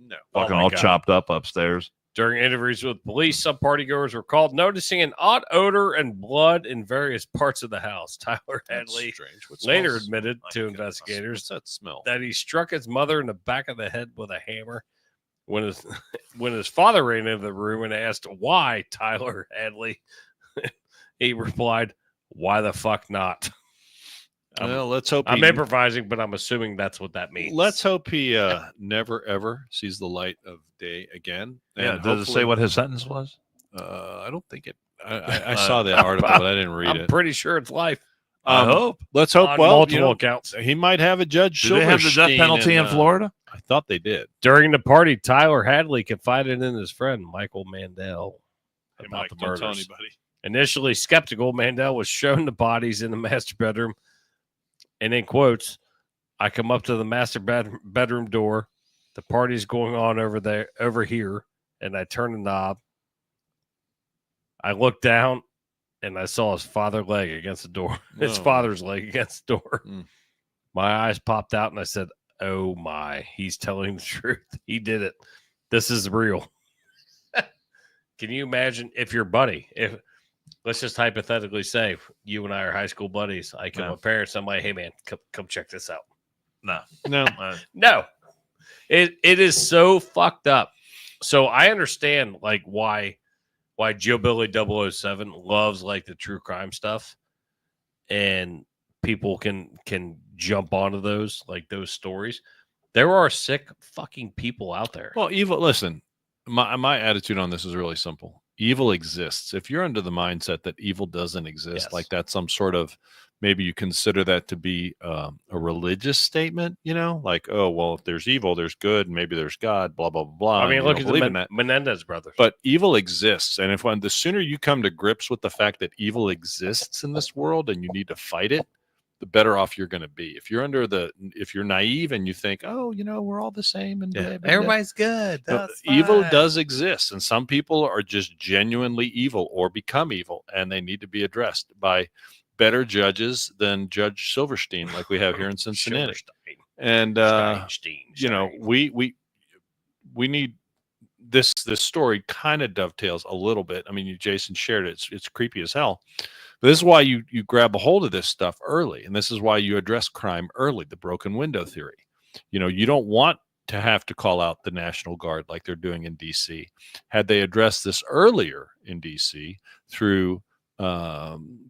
No. fucking Oh my all God. chopped up upstairs? During interviews with police, some partygoers were called noticing an odd odor and blood in various parts of the house. Tyler That's Hadley strange. What later smells admitted like to what's investigators that smell? that he struck his mother in the back of the head with a hammer. When his father ran into the room and asked why Tyler Hadley, he replied, "Why the fuck not?" Well, let's hope I'm improvising, but I'm assuming that's what that means. Let's hope he never ever sees the light of day again. Yeah. And Does it say hopefully- what his sentence was? I don't think it. I saw the article, but I didn't read I'm it. pretty sure it's life. I hope. Let's hope. On Well, multiple accounts. he might have a Judge Do they have the death Silverstein penalty in Florida? I thought they did. During the party, Tyler Hadley confided in his friend Michael Mandel Hey, about Mike, the don't tell murders. anybody. Initially skeptical, Mandel was shown the bodies in the master bedroom, and in quotes, "I come up to the master bedroom door. The party's going on over here, and I turn the knob. I looked down, and I saw his father's leg against the door. His Oh. father's leg against the door. Mm. My eyes popped out, and I said, 'Oh my, he's telling the truth. He did it. This is real.'" Can you imagine if your buddy, if let's just hypothetically say you and I are high school buddies, I come Yeah. with parents, I'm like, "Hey man, come check this out." No. No, No, it is so fucked up. So I understand like why Joe Billy 007 loves like the true crime stuff, and people can jump onto those stories. There are sick fucking people out there. well, evil. Listen, my attitude on this is really simple. Evil exists. If you're under the mindset that evil doesn't exist, Yes. like that's some sort of, maybe you consider that to be a religious statement, like, oh, well, if there's evil, there's good, and maybe there's God, blah, blah, blah, blah. I and mean, you look don't at believe the in that. Menendez brothers. But evil exists. And the sooner you come to grips with the fact that evil exists in this world and you need to fight it, the better off you're going to be. If you're naive and you think, oh, we're all the same and blah, blah, blah. everybody's good. No, evil does exist, and some people are just genuinely evil or become evil, and they need to be addressed by better judges than Judge Silverstein, like we have here in Cincinnati. And we need this story kind of dovetails a little bit. I mean, Jason shared it. It's creepy as hell. But this is why you grab a hold of this stuff early, and this is why you address crime early. The broken window theory. You don't want to have to call out the National Guard like they're doing in D.C. Had they addressed this earlier in D.C. through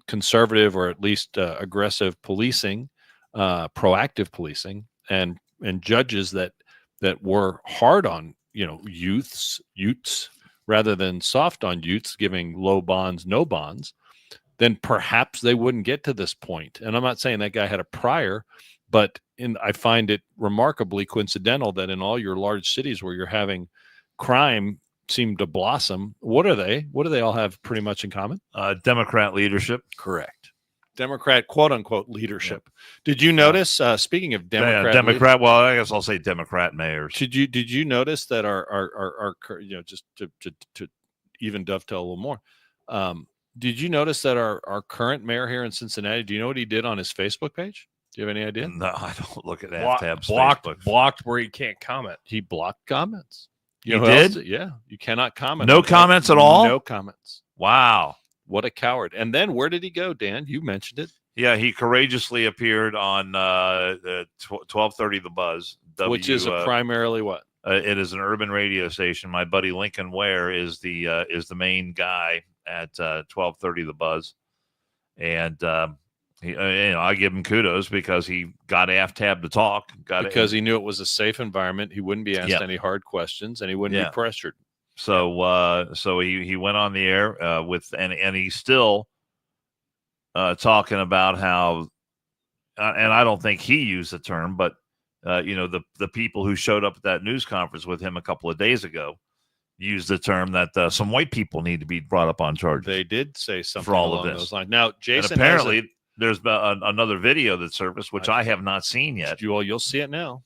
conservative or at least aggressive policing, proactive policing, and judges that were hard on youths rather than soft on youths, giving low bonds, no bonds, then perhaps they wouldn't get to this point. And I'm not saying that guy had a prior, but I find it remarkably coincidental that in all your large cities where you're having crime seem to blossom, what are they? What do they all have pretty much in common? Democrat leadership. Correct. Democrat, quote unquote, leadership. Did you notice? Speaking of Democrat. Well, I guess I'll say Democrat mayors. Did you notice that our just to even dovetail a little more, Did you notice that our current mayor here in Cincinnati? Do you know what he did on his Facebook page? Do you have any idea? No, I don't look at Aftab's blocked Facebook. where you can't comment. He blocked comments. He know who else did? Yeah, you cannot comment. No comments at all? No comments. Wow. What a coward. And then where did he go, Dan? You mentioned it. Yeah, he courageously appeared on 1230 The Buzz. Which is primarily what? It is an urban radio station. My buddy Lincoln Ware is the main guy at 1230 The Buzz. And I give him kudos because he got Aftab to talk. Because he knew it was a safe environment. He wouldn't be asked any hard questions, and he wouldn't be pressured. So he went on the air and he's still talking about how, and I don't think he used the term, but the people who showed up at that news conference with him a couple of days ago used the term that some white people need to be brought up on charges. They did say something for all along of this. those lines. Now, Jason, and apparently there's another video that surfaced, which I have not seen yet. You'll see it now.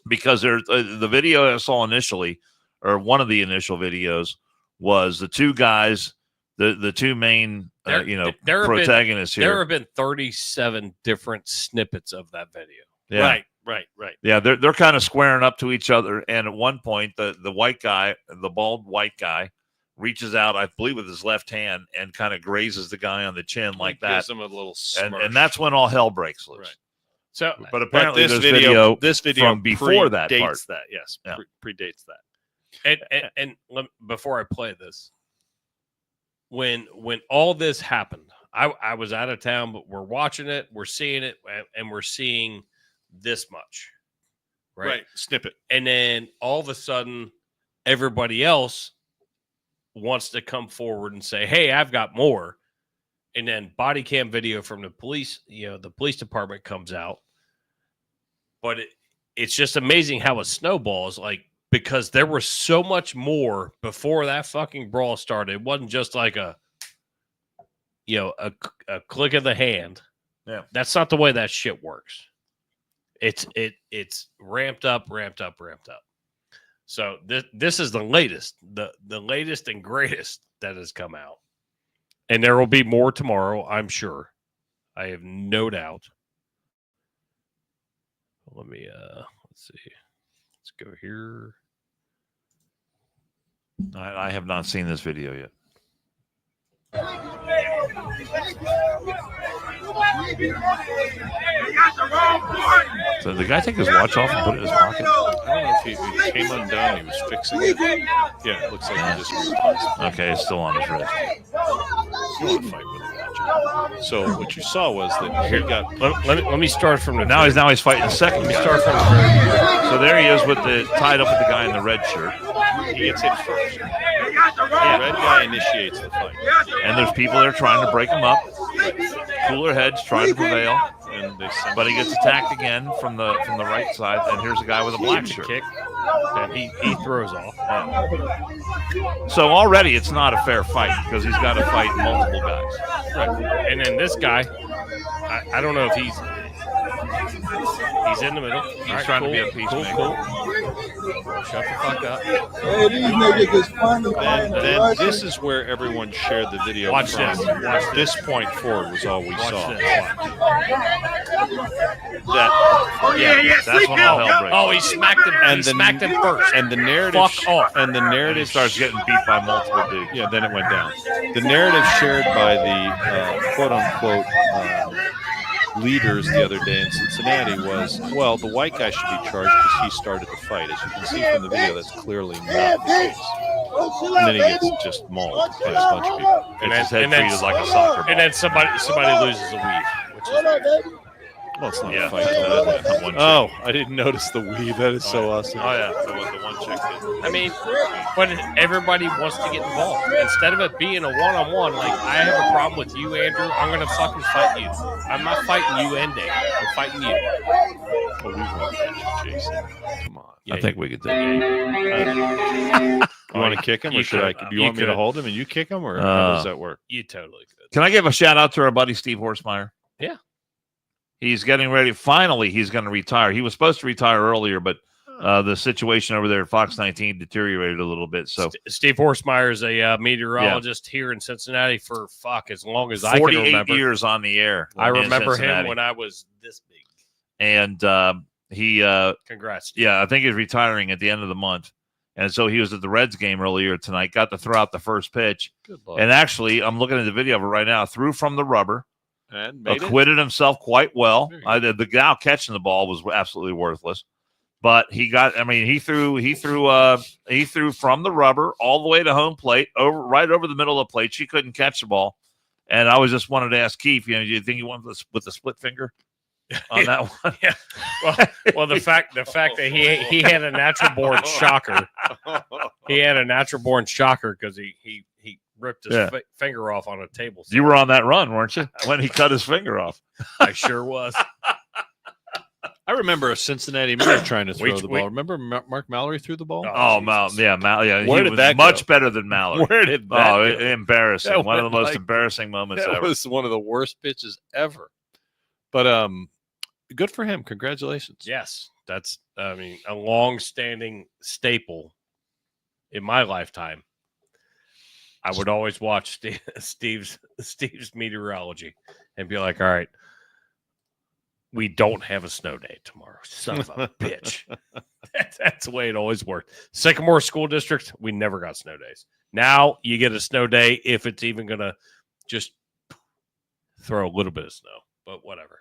Because there's the video I saw initially, or one of the initial videos, was the two guys, the two main protagonists here. There have been 37 different snippets of that video. Yeah. Right. Yeah, they're kind of squaring up to each other, and at one point, the white guy, the bald white guy, reaches out, I believe, with his left hand and kind of grazes the guy on the chin like that. Gives him a little smirch. And that's when all hell breaks loose. Right. So, but apparently this video from before that predates part. that. Yes, Yeah. predates that. And before I play this, when all this happened, I was out of town, but we're watching it, we're seeing it, and we're seeing this much, right? Snippet. And then all of a sudden, everybody else wants to come forward and say, "Hey, I've got more." And then body cam video from the police, the police department comes out. But it's just amazing how it snowballs, because there was so much more before that fucking brawl started. It wasn't just like a click of the hand. Yeah. That's not the way that shit works. It's ramped up. So this is the latest, the latest and greatest that has come out. And there will be more tomorrow, I'm sure. I have no doubt. Let me let's see. Let's go here. I have not seen this video yet. So the guy take his watch off and put it in his pocket? I don't know if he came undone. He was fixing it. Yeah, it looks like he just replaced it. Okay, it's still on his wrist. You want to fight with a watch on. So what you saw was that he got. Let me start from the now he's fighting second. Let me start from the so there he is tied up with the guy in the red shirt. He gets hit first. The red guy initiates the fight. And there's people there trying to break him up. Cooler heads trying to prevail. But he gets attacked again from the right side, and here's a guy with a black shirt. Kick that he throws off. Yeah. So already it's not a fair fight because he's got to fight multiple guys. Right. And then this guy, I don't know if he's in the middle. He's trying to be a peacemaker. Cool. Shut the fuck up. Hey, these niggas is funny. Then this is where everyone shared the video. Watch from. this. Watch this point forward was all we saw. This. That's when all hell breaks. Oh, he smacked him. Smacked him first. And the narrative. Fuck off. And the narrative starts getting beat by multiple dudes. Yeah, then it went down. The narrative shared by the quote unquote leaders the other day in Cincinnati was, well, the white guy should be charged because he started the fight. As you can see from the video, that's clearly not the case. And then he gets just mauled by a bunch of people. And his head treated like a soccer ball. And then somebody loses a weave, which is weird. Well, it's not Yeah, a fight. Oh, I didn't notice the weave. That is so awesome. Oh, yeah. The one chick did. I mean, but everybody wants to get involved. Instead of it being a one-on-one, like, I have a problem with you, Andrew, I'm going to fucking fight you. I'm not fighting you and Dave. I'm fighting you. Oh, we want that, Jason. Come on. I think we could do it. You want to kick him, or should I? Do you want me to hold him and you kick him, or how does that work? You totally could. Can I give a shout-out to our buddy Steve Horsemeyer? Yeah. He's getting ready. Finally, he's going to retire. He was supposed to retire earlier, but the situation over there at Fox 19 deteriorated a little bit. So Steve Horsemeyer is a meteorologist here in Cincinnati for as long as I can 48 remember. years on the air. I in remember him Cincinnati. when I was this big. And he, Congrats, Steve. yeah, I think he's retiring at the end of the month. And so he was at the Reds game earlier tonight, got to throw out the first pitch. Good luck. And actually, I'm looking at the video of it right now, threw from the rubber, And made acquitted himself quite well. The guy catching the ball was absolutely worthless. But he threw from the rubber all the way to home plate, right over the middle of the plate. She couldn't catch the ball. And I just wanted to ask Keith, do you think he won with the split finger on that one? Yeah. Well, the fact that he had a natural born shocker. He had a natural born shocker because he ripped his finger off on a table. You were on that run, weren't you? When he cut his finger off. I sure was. I remember a Cincinnati Mayor trying to throw the ball. Remember Mark Mallory threw the ball? Oh, yeah. Where he did that much go? better than Mallory. Where did that go? Embarrassing. That One of the went most embarrassing moments That ever. was one of the worst pitches ever. But good for him. Congratulations. Yes, that's a long-standing staple in my lifetime. I would always watch Steve's meteorology and be like, all right, we don't have a snow day tomorrow. Son of a bitch. That's the way it always worked. Sycamore School District, we never got snow days. Now you get a snow day if it's even going to just throw a little bit of snow, but whatever.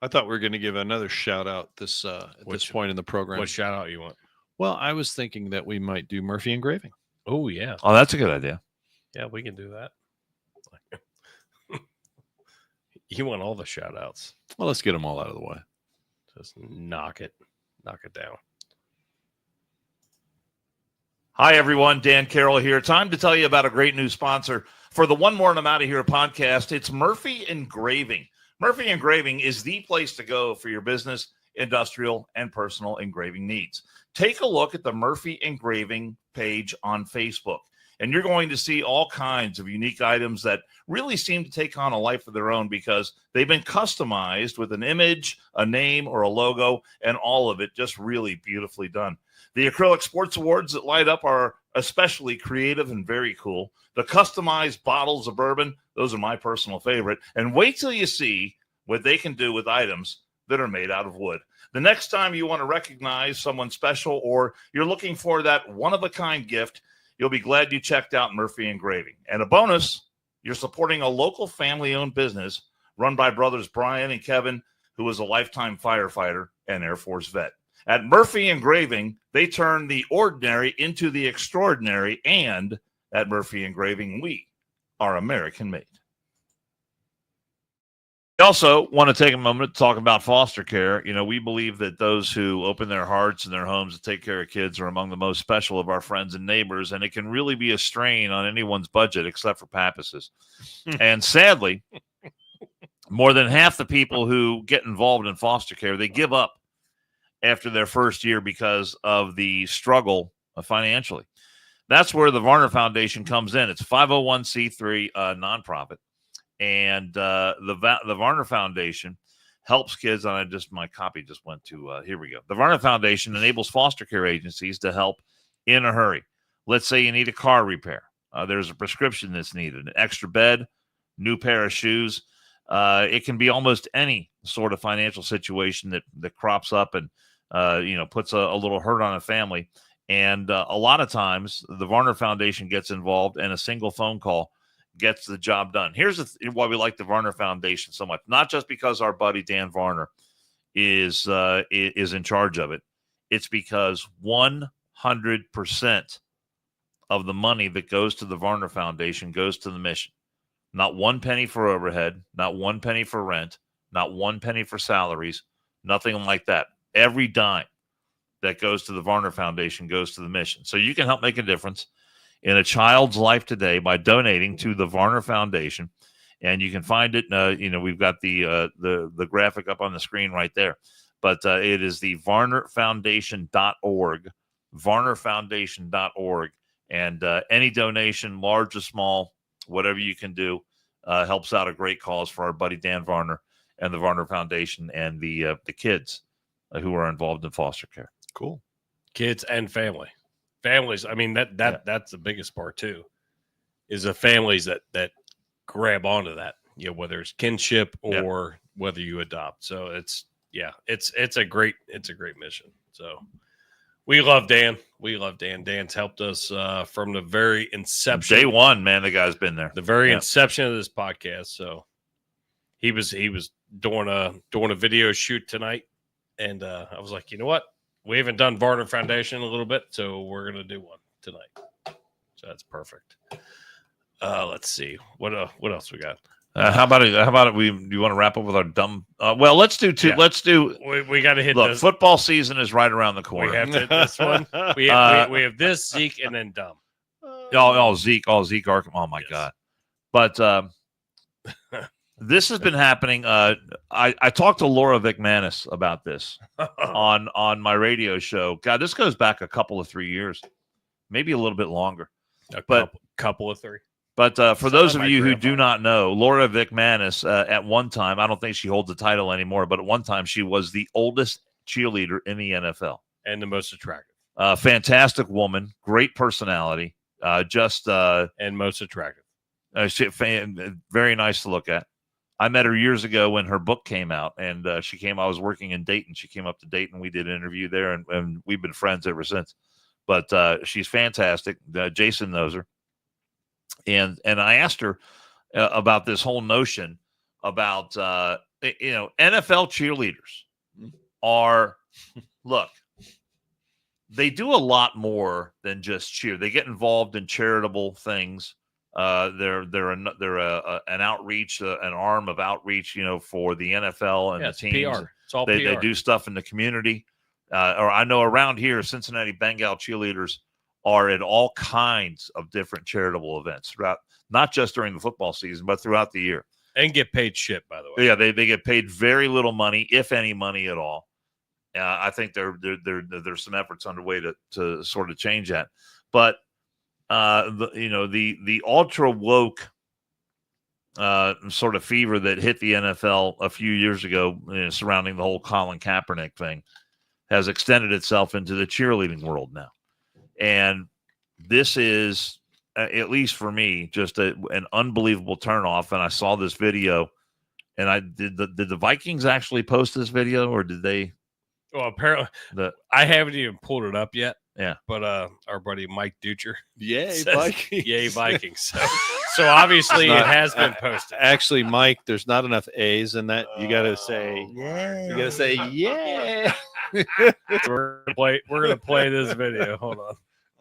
I thought we were going to give another shout out this point in the program. What shout out you want? Well, I was thinking that we might do Murphy engraving. Oh, yeah. Oh, that's a good idea. Yeah, we can do that. You want all the shout outs. Well, let's get them all out of the way. Just knock it down. Hi, everyone. Dan Carroll here. Time to tell you about a great new sponsor for the One More and I'm Out of Here podcast. It's Murphy Engraving. Murphy Engraving is the place to go for your business, industrial, and personal engraving needs. Take a look at the Murphy Engraving page on Facebook, and you're going to see all kinds of unique items that really seem to take on a life of their own because they've been customized with an image, a name, or a logo, and all of it just really beautifully done. The acrylic sports awards that light up are especially creative and very cool. The customized bottles of bourbon, those are my personal favorite. And wait till you see what they can do with items that are made out of wood. The next time you want to recognize someone special or you're looking for that one-of-a-kind gift, you'll be glad you checked out Murphy Engraving. And a bonus, you're supporting a local family-owned business run by brothers Brian and Kevin, who is a lifetime firefighter and Air Force vet. At Murphy Engraving, they turn the ordinary into the extraordinary, and at Murphy Engraving, we are American-made. We also want to take a moment to talk about foster care. We believe that those who open their hearts and their homes to take care of kids are among the most special of our friends and neighbors, and it can really be a strain on anyone's budget except for Pappas's. And sadly, more than half the people who get involved in foster care, they give up after their first year because of the struggle financially. That's where the Varner Foundation comes in. It's a 501c3 nonprofit. And the Varner Foundation helps kids. And my copy just went to, here we go. The Varner Foundation enables foster care agencies to help in a hurry. Let's say you need a car repair. There's a prescription that's needed, an extra bed, new pair of shoes. It can be almost any sort of financial situation that crops up and, puts a little hurt on a family. And a lot of times the Varner Foundation gets involved and a single phone call gets the job done. Here's why we like the Varner Foundation so much. Not just because our buddy Dan Varner is in charge of it. It's because 100% of the money that goes to the Varner Foundation goes to the mission. Not one penny for overhead, not one penny for rent, not one penny for salaries, nothing like that. Every dime that goes to the Varner Foundation goes to the mission. So you can help make a difference in a child's life today by donating to the Varner Foundation. And you can find it, we've got the graphic up on the screen right there. But it is the varnerfoundation.org, varnerfoundation.org. And any donation, large or small, whatever you can do, helps out a great cause for our buddy Dan Varner and the Varner Foundation and the kids who are involved in foster care. Cool. Kids and families. I mean, that's the biggest part too, is the families that grab onto that, whether it's kinship or whether you adopt. So it's a great mission. So we love Dan. Dan's helped us from the very inception. Day one, man, the guy's been there. The very inception of this podcast. So he was doing a video shoot tonight, and I was like, you know what? We haven't done Varner Foundation in a little bit, so we're gonna do one tonight. So that's perfect. Let's see what else we got. How about it? Do you want to wrap up with our dumb? Well, let's do two. Yeah. Let's do. We got to hit. Look, football season is right around the corner. We have to hit this one. We have this, Zeke, and then dumb. Zeke, Arkham. Oh my God! But this has been happening. I talked to Laura McManus about this on my radio show. God, this goes back a couple of 3 years, maybe a little bit longer. Couple of 3. But for those of you who do not know, Laura McManus, at one time, I don't think she holds the title anymore, but at one time she was the oldest cheerleader in the NFL. And the most attractive. Fantastic woman, great personality, and most attractive. Very nice to look at. I met her years ago when her book came out, and she came. I was working in Dayton. She came up to Dayton. We did an interview there, and we've been friends ever since. But she's fantastic. Jason knows her. And I asked her about this whole notion about NFL cheerleaders are look, they do a lot more than just cheer. They get involved in charitable things. They're an outreach, an arm of outreach, for the NFL and the teams. PR. It's all They PR. do stuff in the community. Or I know around here, Cincinnati Bengal cheerleaders are at all kinds of different charitable events throughout, not just during the football season, but throughout the year. And get paid shit, by the way. Yeah, they get paid very little money, if any money at all. I think there's some efforts underway to sort of change that. But the ultra woke sort of fever that hit the NFL a few years ago, surrounding the whole Colin Kaepernick thing, has extended itself into the cheerleading world now. And this is, at least for me, just an unbelievable turnoff. And I saw this video, and did the Vikings actually post this video, or did they? Well, apparently, I haven't even pulled it up yet. Yeah, but our buddy Mike Ducher, yay Vikings, yay Vikings. So obviously it has been posted. Actually, Mike, there's not enough A's in that. You got to say, yeah. You got to say, yeah. We're gonna play this video. Hold on.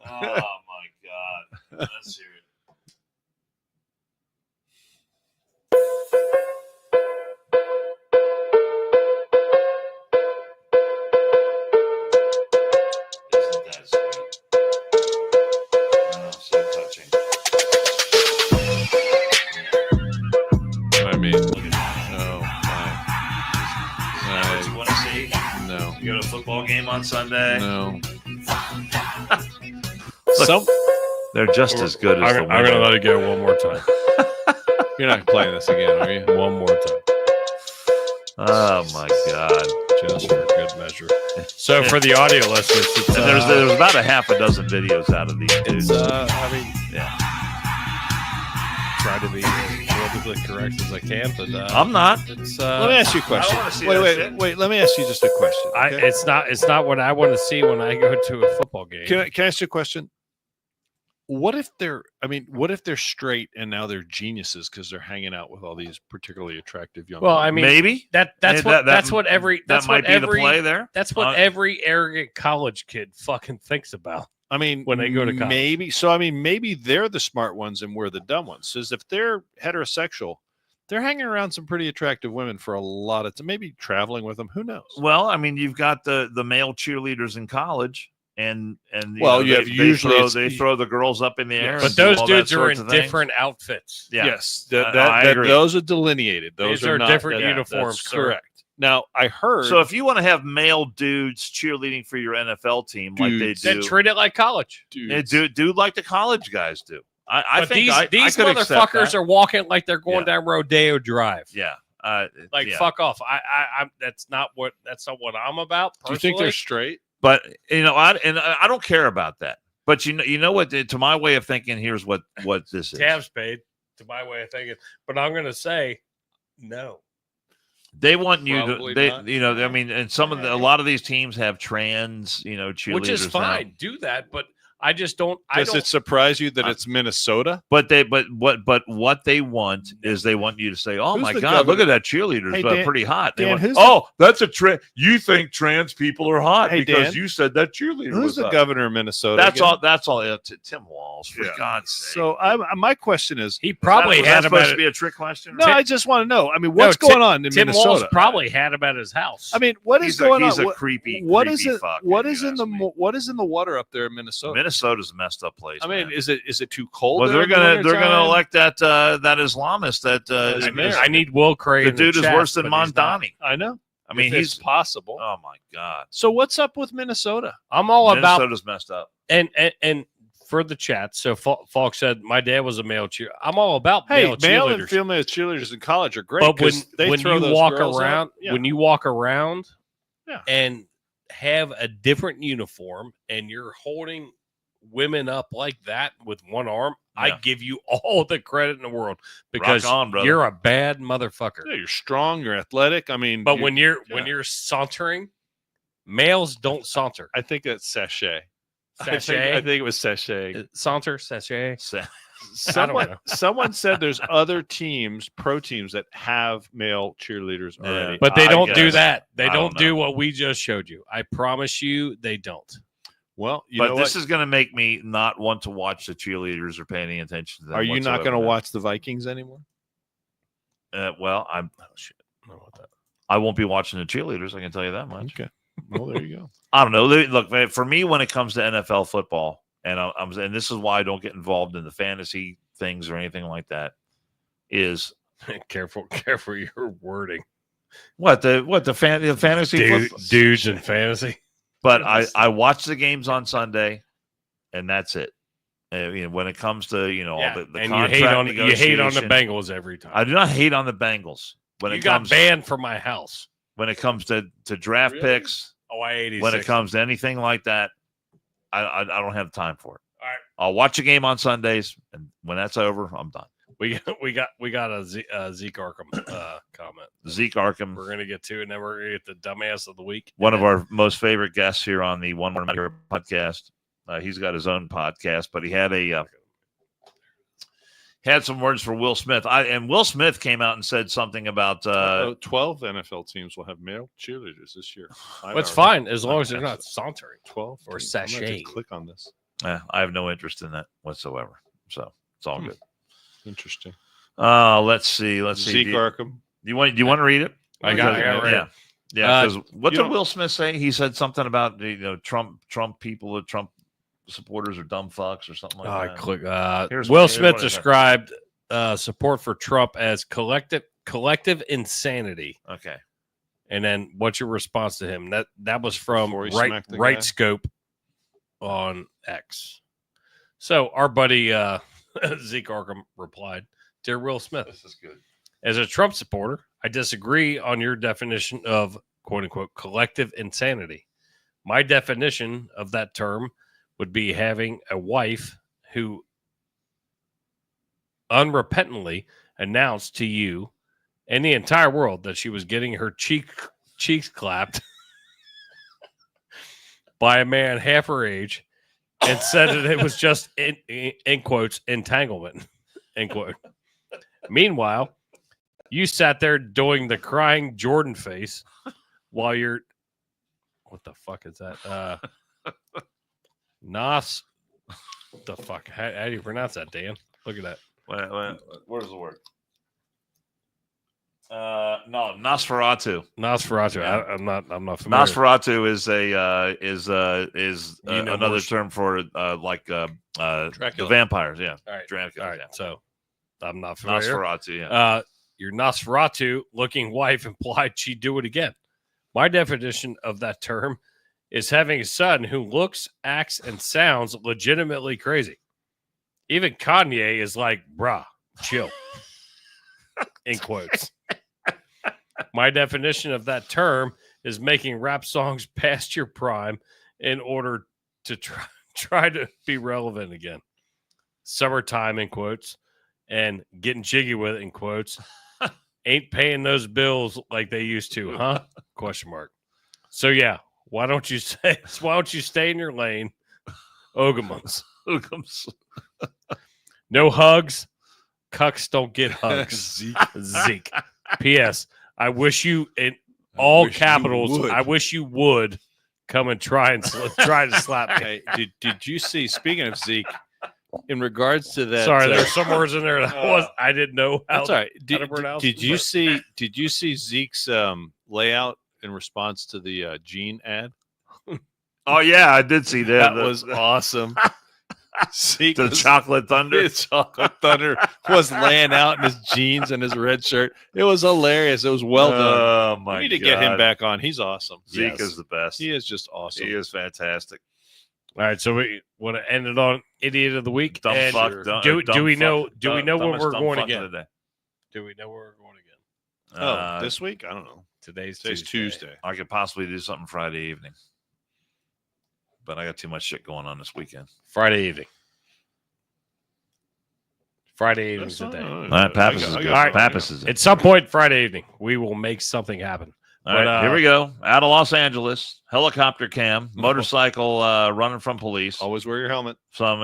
Oh my God, let's hear it. Isn't that sweet? Oh, so touching. I mean, Look at that. oh my. What you want to see? No. You go to a football game on Sunday? No. Look, they're just as good as the I'm gonna let it go one more time. You're not playing this again, are you? One more time. Oh my God. Just for good measure. So for the audio listeners, it's, And there's about a half a dozen videos out of these dudes. I mean, yeah. Try to be as politically correct as I can, but I'm not. It's let me ask you a question. I don't wanna see that shit. Wait. Let me ask you just a question. Okay? It's not what I want to see when I go to a football game. Can I ask you a question? What if they're straight and now they're geniuses because they're hanging out with all these particularly attractive young Well, people? I mean, maybe that's what every play there. That's what every arrogant college kid fucking thinks about. I mean, when they go to college. Maybe they're the smart ones and we're the dumb ones. So if they're heterosexual, they're hanging around some pretty attractive women for a lot of time, maybe traveling with them. Who knows? Well, I mean, you've got the male cheerleaders in college, and they throw the girls up in the air. But and do those all dudes that are sorts in of things. different outfits. Yeah. Yes, I agree. those are delineated. Those These are not, different that- uniforms, That's sir. correct. Now, I heard. So if you want to have male dudes cheerleading for your NFL team like they Dudes. do, Then treat it like college. do like the college guys do. I But think these I could accept motherfuckers that. are walking like they're going Yeah. down Rodeo Drive. Yeah. Like yeah. fuck off. I'm that's not what I'm about. Do you think they're personally. straight? But I don't care about that. But you know what? To my way of thinking, here's what this is. Tabs paid to my way of thinking, but I'm going to say no. They want you Probably to. not. I mean, and a lot of these teams have trans, cheerleaders, Which is fine. now. Do that, but I just don't. Does it surprise you that it's Minnesota? But what they want is they want you to say, "Oh Who's my the God, governor? look at that cheerleader! Hey, It's Dan- pretty hot." They Dan, want, who's "Oh, that's a trans. You think trans people are hot Hey, because Dan, you said that cheerleader Who's was the hot." governor of Minnesota? That's again? all. That's all. Tim Walz, for Yeah. God's sake. So my question is, He probably was had that about supposed it. to be a trick question. no, I just want to know. I mean, what's going on in Tim Minnesota? Walz probably had him at his house. I mean, what is He's going he's on? a creepy. What creepy is it? fuck, What if is you in the ask me. what is in the water up there in Minnesota? Minnesota's a messed up place. I mean, man. is it too cold? Well, there they're in the gonna wintertime? elect that Islamist that As is- mayor. I need Will Cray. the in dude is chat, worse than but he's not. Mondani. I know. I mean, If he's it's possible. oh my God. So what's up with Minnesota? I'm all about Minnesota's messed up. and for the chat. So Falk said my dad was a male cheer. I'm all about Hey, male male and cheerleaders. female cheerleaders in college are great. But when 'cause they when throw you those walk girls out. around, Yeah. when you walk around, Yeah. and have a different uniform, and you're holding women up like that with one arm, I Yeah. give you all the credit in the world because Rock on, brother. you're a bad motherfucker. Yeah, you're strong, you're athletic. I mean, But you- when you're yeah. when you're sauntering, males don't saunter. I think it's sachet. Sachet? I think it was sachet. Saunter, sachet. Someone, know. someone said there's other teams, pro teams that have male cheerleaders Yeah. already. But they I don't do guess. that. They I don't don't do know. what we just showed you. I promise you, they don't. Well, you But know this what? is going to make me not want to watch the cheerleaders or pay any attention to them. Are you not whatsoever going to now. watch the Vikings anymore? Well, I'm. Oh, shit. I won't be watching the cheerleaders. I can tell you that much. Okay. Well, there you go. I don't know. Look, man, for me, when it comes to NFL football, and this is why I don't get involved in the fantasy things or anything like that, is Careful your wording. the fantasy football? Dudes in fantasy. But I watch the games on Sunday, and that's it. When it comes to all the and contract you hate on the negotiation, Bengals every time. I do not hate on the Bengals when You it got comes banned from my house. when it comes to draft Really? picks. Oh, I 86. When it comes to anything like that, I don't have time for it. All right. I'll watch a game on Sundays, and when that's over, I'm done. We got a Zeke Arkham comment. Zeke Arkham, We're gonna get to, and then we're gonna get the dumbass of the week. one of our most favorite guests here on the One More Matter podcast. He's got his own podcast, but he had had some words for Will Smith. And Will Smith came out and said something about 12 NFL teams will have male cheerleaders this year. That's fine as long as they're not sauntering. 12 Or teams. I'm gonna have to sachet. click on this. I have no interest in that whatsoever. So it's all good. Interesting. Let's see. Zeke Arkham. Do you want to read it? I got it right. Yeah. Yeah, because what you did don't- Will Smith say? He said something about Trump people, Trump supporters are dumb fucks or something like that. Click. Here's Will what- Smith what is that? described support for Trump as collective insanity. Okay. And then what's your response to him? That was from Before he right smacked the guy? Scope on X. So our buddy Zeke Arkham replied, "Dear Will Smith, This is good. as a Trump supporter, I disagree on your definition of quote unquote collective insanity. My definition of that term would be having a wife who unrepentantly announced to you and the entire world that she was getting her cheeks clapped by a man half her age and said that it was just in quotes entanglement, end quote. Meanwhile, you sat there doing the crying Jordan face while you're what the fuck is that? Nos. What the fuck? How do you pronounce that, Dan? Look at that. Where's the word? No, Nosferatu. Nosferatu. Yeah. I'm not familiar. Nosferatu is You know another more- term for the Dracula. vampires. Yeah, All right. Dracula. All right. Yeah. So I'm not familiar. Nosferatu. Yeah. Your Nosferatu looking wife implied she'd do it again. My definition of that term is having a son who looks, acts, and sounds legitimately crazy. Even Kanye is like, bruh, chill. In quotes. My definition of that term is making rap songs past your prime in order to try to be relevant again. Summertime in quotes and getting jiggy with it in quotes. Ain't paying those bills like they used to, huh? Question mark. So yeah, why don't you stay in your lane? Ogamums. No hugs. Cucks don't get hugs. Zeke. P.S. I wish you in all capitals. I wish you would come and try to slap me. Hey, did you see? Speaking of Zeke, in regards to that, sorry, there's some words in there that I didn't know how. That's all right. to pronounce Did them, you but- see? Did you see Zeke's layout in response to the Gene ad? Oh yeah, I did see that. That was awesome. Zeke The was- chocolate thunder. His chocolate thunder was laying out in his jeans and his red shirt. It was hilarious. It was well done. Oh my We need to God. get him back on. He's awesome. Zeke Yes. is the best. He is just awesome. He is fantastic. All right, so we want to end it on idiot of the week. Dumb And fuck. Dumb, do dumb we fuck, know? Do we dumb- know where dumbest we're dumb going fuck of again? the day. Do we know where we're going again? This week? I don't know. Today's Tuesday. I could possibly do something Friday evening, but I got too much shit going on this weekend. Friday evening. Friday evening's the day. All right, Pappas is good. Pappas is in. At some point Friday evening, we will make something happen. All right, here we go. Out of Los Angeles, helicopter cam, motorcycle running from police. Always wear your helmet. Some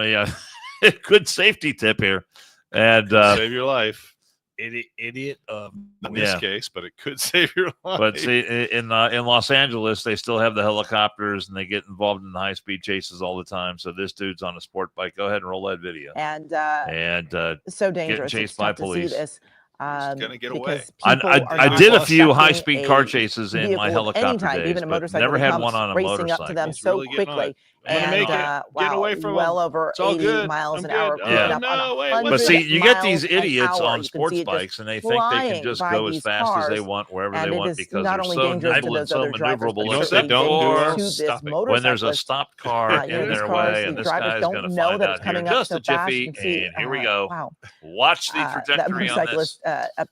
good safety tip here, and Save your life. Idiot. In this case, but it could save your life. but see, in Los Angeles, they still have the helicopters, and they get involved in high speed chases all the time. So this dude's on a sport bike. Go ahead and roll that video. And getting so dangerous. chased It's by tough to see police. this. Gonna get away. Because people are I not did a few accepting high speed car a chases in vehicle my of helicopter any type, days, even a but motorcycle never that had comes one on a racing motorcycle. up to them He's so really getting on quickly. it. I'm gonna make it. Wow, Get away from well him. over It's all 80 good. miles I'm an good. hour. Oh, picking up no, on wait, 100 But see, you get these miles an idiots hour. on You can sports see it just bikes, and they think they can flying just by go as these fast as they cars, want wherever and they it want is because not they're only so dangerous to nimble and those so other drivers, maneuverable. but Except certainly certainly don't do to it. this Stop it. when there's a motorcyclist. stopped car You know, in these their cars, way, the and this drivers guy's don't going to know fly that down it's here coming up just so a fast. jiffy, You can see, and here we go. Wow. Watch the That trajectory on this. motorcyclist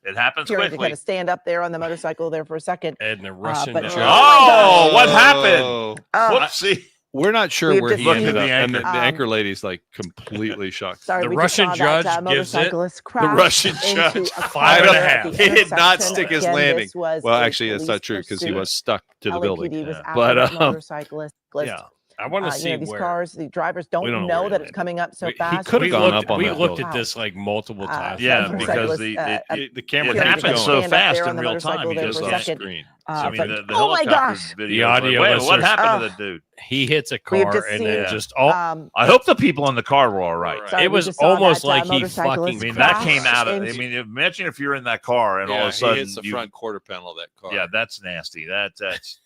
It happens appeared to quickly. kind of stand up there on the motorcycle there for a second. And the Russian. but- Oh, what happened? Oh. Whoopsie. We're not sure We've where just he seen ended up. the And the anchor. anchor lady's like completely shocked. Sorry, The we Russian just saw that, judge gives it motorcyclist crashed Russian into judge, a 5.5. car at the He did not intersection. stick his Again, landing. this was Well, a actually, that's not police true because he pursuit. was stuck to the LAPD building. was Yeah. after But, that motorcyclist. Yeah. I want to see you know, these where. cars, the drivers We don't don't know know where that he it's coming up so He fast. could've We gone looked, up on we that looked building. at this like multiple times. Yeah, Some because motorcyclist, The camera it Here, happens just so stand up there fast on in the real motorcycle time. You there just for a can't second. screen. I mean, but- the oh my helicopter gosh! video. The is like, audio wait, what listeners- happened to the dude? He hits a We've car just and seen- then Yeah. just I hope the people in the car were all right. Sorry, It we was just saw almost that, like he motorcyclist fucking- I mean, that crashed came out of. I into- mean, imagine if you're in that car and all of a he sudden hits the you- front quarter panel of that car. Yeah, that's nasty. That's.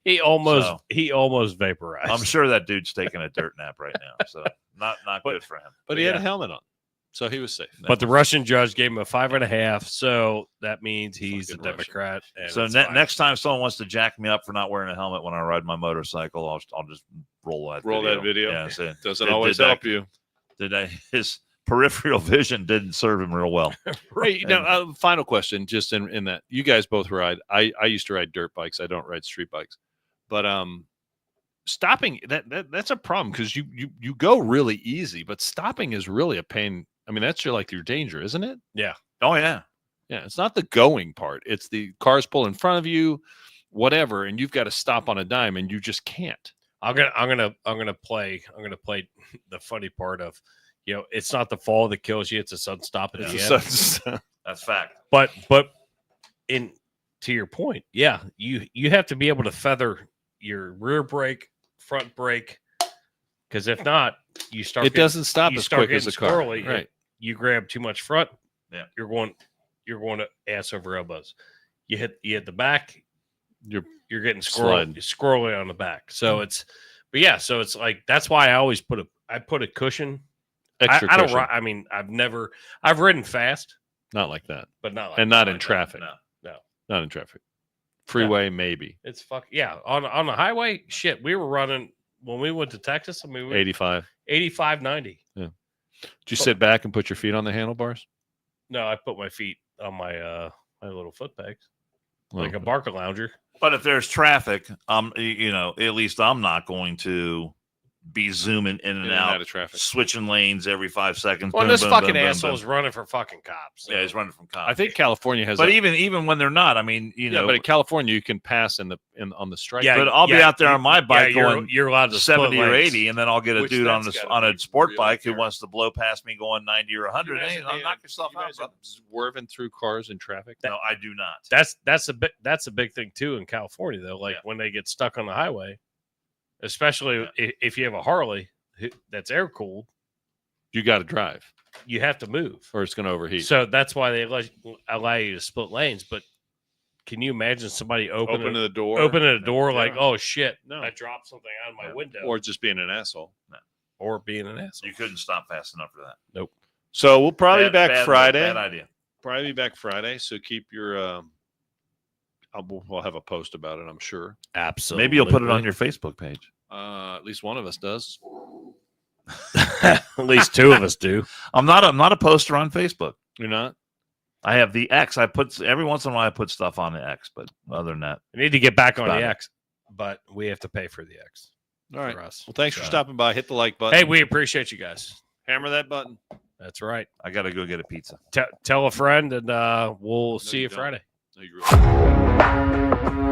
he almost vaporized. I'm sure that dude's taking a dirt nap right now. So not good for him. But he had Yeah. a helmet on, so he was safe. But the Russian judge gave him a 5.5, so that means he's a Fucking Russian. Democrat. And So it's fine. next time someone wants to jack me up for not wearing a helmet when I ride my motorcycle, I'll just roll that video. Yeah, so Doesn't Did- always did that- help you. his peripheral vision didn't serve him real well. Right. Now, final question, just in that you guys both ride. I used to ride dirt bikes. I don't ride street bikes, but stopping that's a problem because you go really easy, but stopping is really a pain. I mean, that's your danger, isn't it? Oh yeah. Yeah. It's not the going part. It's the cars pull in front of you, whatever, and you've got to stop on a dime, and you just can't. I'm gonna play the funny part of, it's not the fall that kills you, it's a sudden stop at the end. That's fact. But to your point, yeah, you have to be able to feather your rear brake, front brake, because if not, you start. It doesn't stop you as start quick as a getting car. squirrely. Right. You grab too much front. Yeah. You're going to ass over elbows. You hit the back. You're getting squirrely on the back. So so it's like that's why I always put a cushion. Extra I don't. cushion. I mean, I've ridden fast, Not like that. but not like And not in like that. traffic. No. Not in traffic. Freeway, maybe. It's on the highway. Shit, we were running when we went to Texas. I mean, we were 85. 85, 90. Did you sit back and put your feet on the handlebars? No, I put my feet on my my little foot pegs. like a Barca lounger. But if there's traffic, at least I'm not going to be zooming in and out of traffic, switching lanes every 5 seconds. Well, Boom, this boom, fucking boom, boom, asshole's boom. running for fucking cops. Yeah, he's running from cops. I think California has, but even when they're not, I mean, but in California you can pass on the strike. Yeah, but I'll be out there on my bike going you're allowed to 70 split or lanes. 80, and then I'll get a Which dude on that's a gotta be sport really bike who fair. wants to blow past me going 90 or 100. Hey, knock yourself you out, guys brother. swerving through cars in traffic. No, I do not. That's a big thing too in California though. Like when they get stuck on the highway, especially if you have a Harley that's air cooled, You got to drive, you have to move, or it's going to overheat. So that's why they allow you to split lanes. But can you imagine somebody opening the door, like, oh shit, No. I dropped something out of my window, or just being an asshole. or being an asshole. You couldn't stop fast enough for that. Nope. So we'll probably be Bad- back bad- Friday. Bad idea. Probably be back Friday. So keep your. We'll have a post about it, I'm sure. Absolutely. Maybe you'll put it on your Facebook page. At least one of us does. At least two of us do. I'm not a poster on Facebook. You're not? I have the X. I put every once in a while I put stuff on the X, but other than that, I need to get back on About the it. X, but we have to pay for the X. All right. For us. Well, thanks for So- stopping by. Hit the like button. Hey, we appreciate you guys. Hammer that button. That's right. I got to go get a pizza. Tell a friend, and we'll see you you don't. Friday. No, you really-